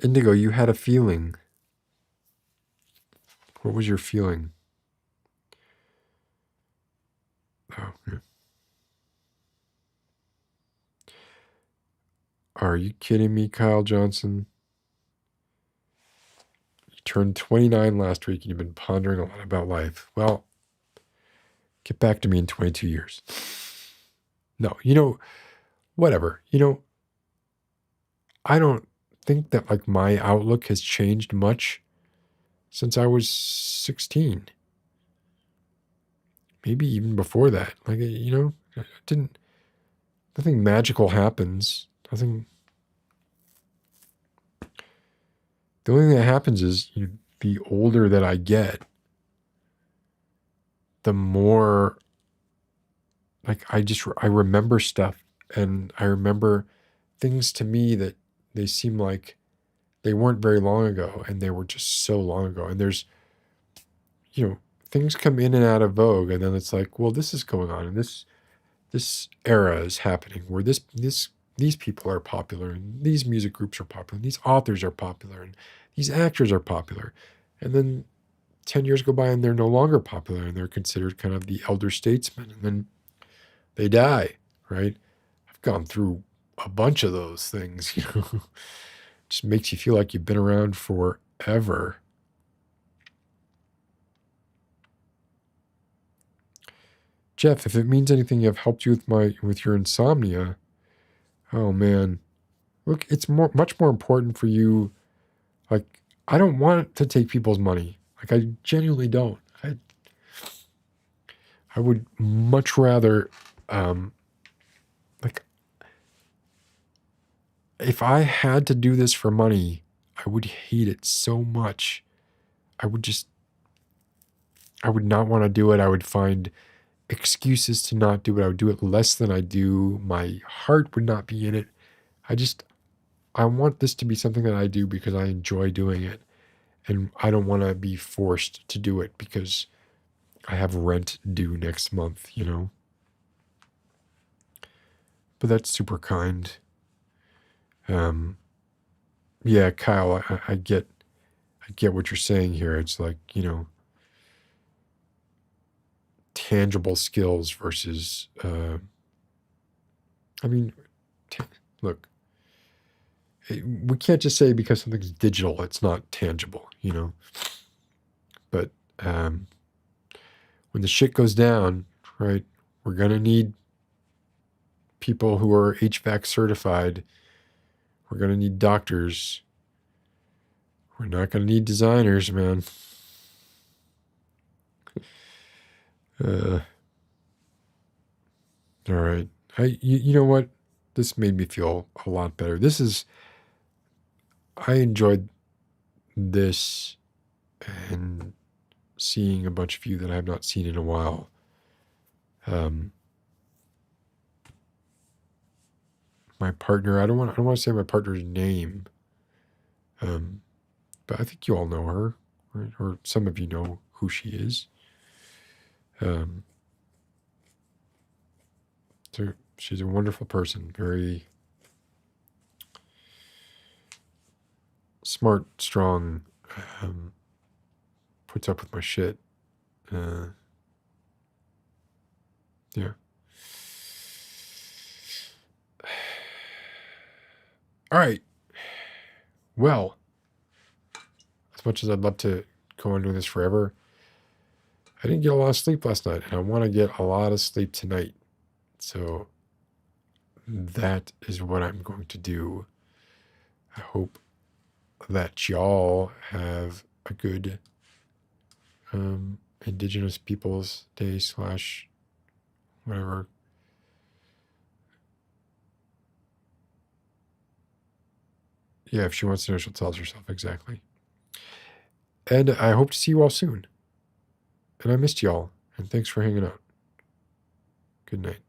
Indigo, you had a feeling. What was your feeling? Oh, yeah. Are you kidding me, Kyle Johnson? You turned 29 last week and you've been pondering a lot about life. Well, get back to me in 22 years. No, whatever. I don't think that like my outlook has changed much since I was 16. Maybe even before that. Like, nothing magical happens. The only thing that happens is the older that I get, the more like I remember stuff, and I remember things to me that they seem like they weren't very long ago, and they were just so long ago. And there's, things come in and out of vogue, and then it's like, well, this is going on, and this era is happening where these people are popular, and these music groups are popular, and these authors are popular, and these actors are popular. And then 10 years go by and they're no longer popular, and they're considered kind of the elder statesmen, and then they die, right? I've gone through a bunch of those things. Just makes you feel like you've been around forever. Jeff, if it means anything, I've helped you with your insomnia. Oh man, look, it's much more important for you. Like, I don't want to take people's money. Like, I genuinely don't. I would much rather, like, if I had to do this for money, I would hate it so much. I would not want to do it. I would find excuses to not do it. I would do it less than I do. My heart would not be in it. I want this to be something that I do because I enjoy doing it. And I don't want to be forced to do it because I have rent due next month, But that's super kind. Yeah, Kyle, I get what you're saying here. It's like, tangible skills versus, I mean, look, we can't just say because something's digital, it's not tangible, But when the shit goes down, right, we're going to need people who are HVAC certified. We're going to need doctors. We're not going to need designers, man. All right. You know what? This made me feel a lot better. I enjoyed this and seeing a bunch of you that I have not seen in a while. My partner, I don't want to say my partner's name, but I think you all know her, right? Or some of you know who she is. So she's a wonderful person, very smart, strong, puts up with my shit. Yeah. All right. Well, as much as I'd love to go on doing this forever, I didn't get a lot of sleep last night, and I want to get a lot of sleep tonight. So that is what I'm going to do. I hope that y'all have a good Indigenous Peoples Day / whatever. Yeah, if she wants to know, she'll tell us herself exactly. And I hope to see you all soon. And I missed y'all. And thanks for hanging out. Good night.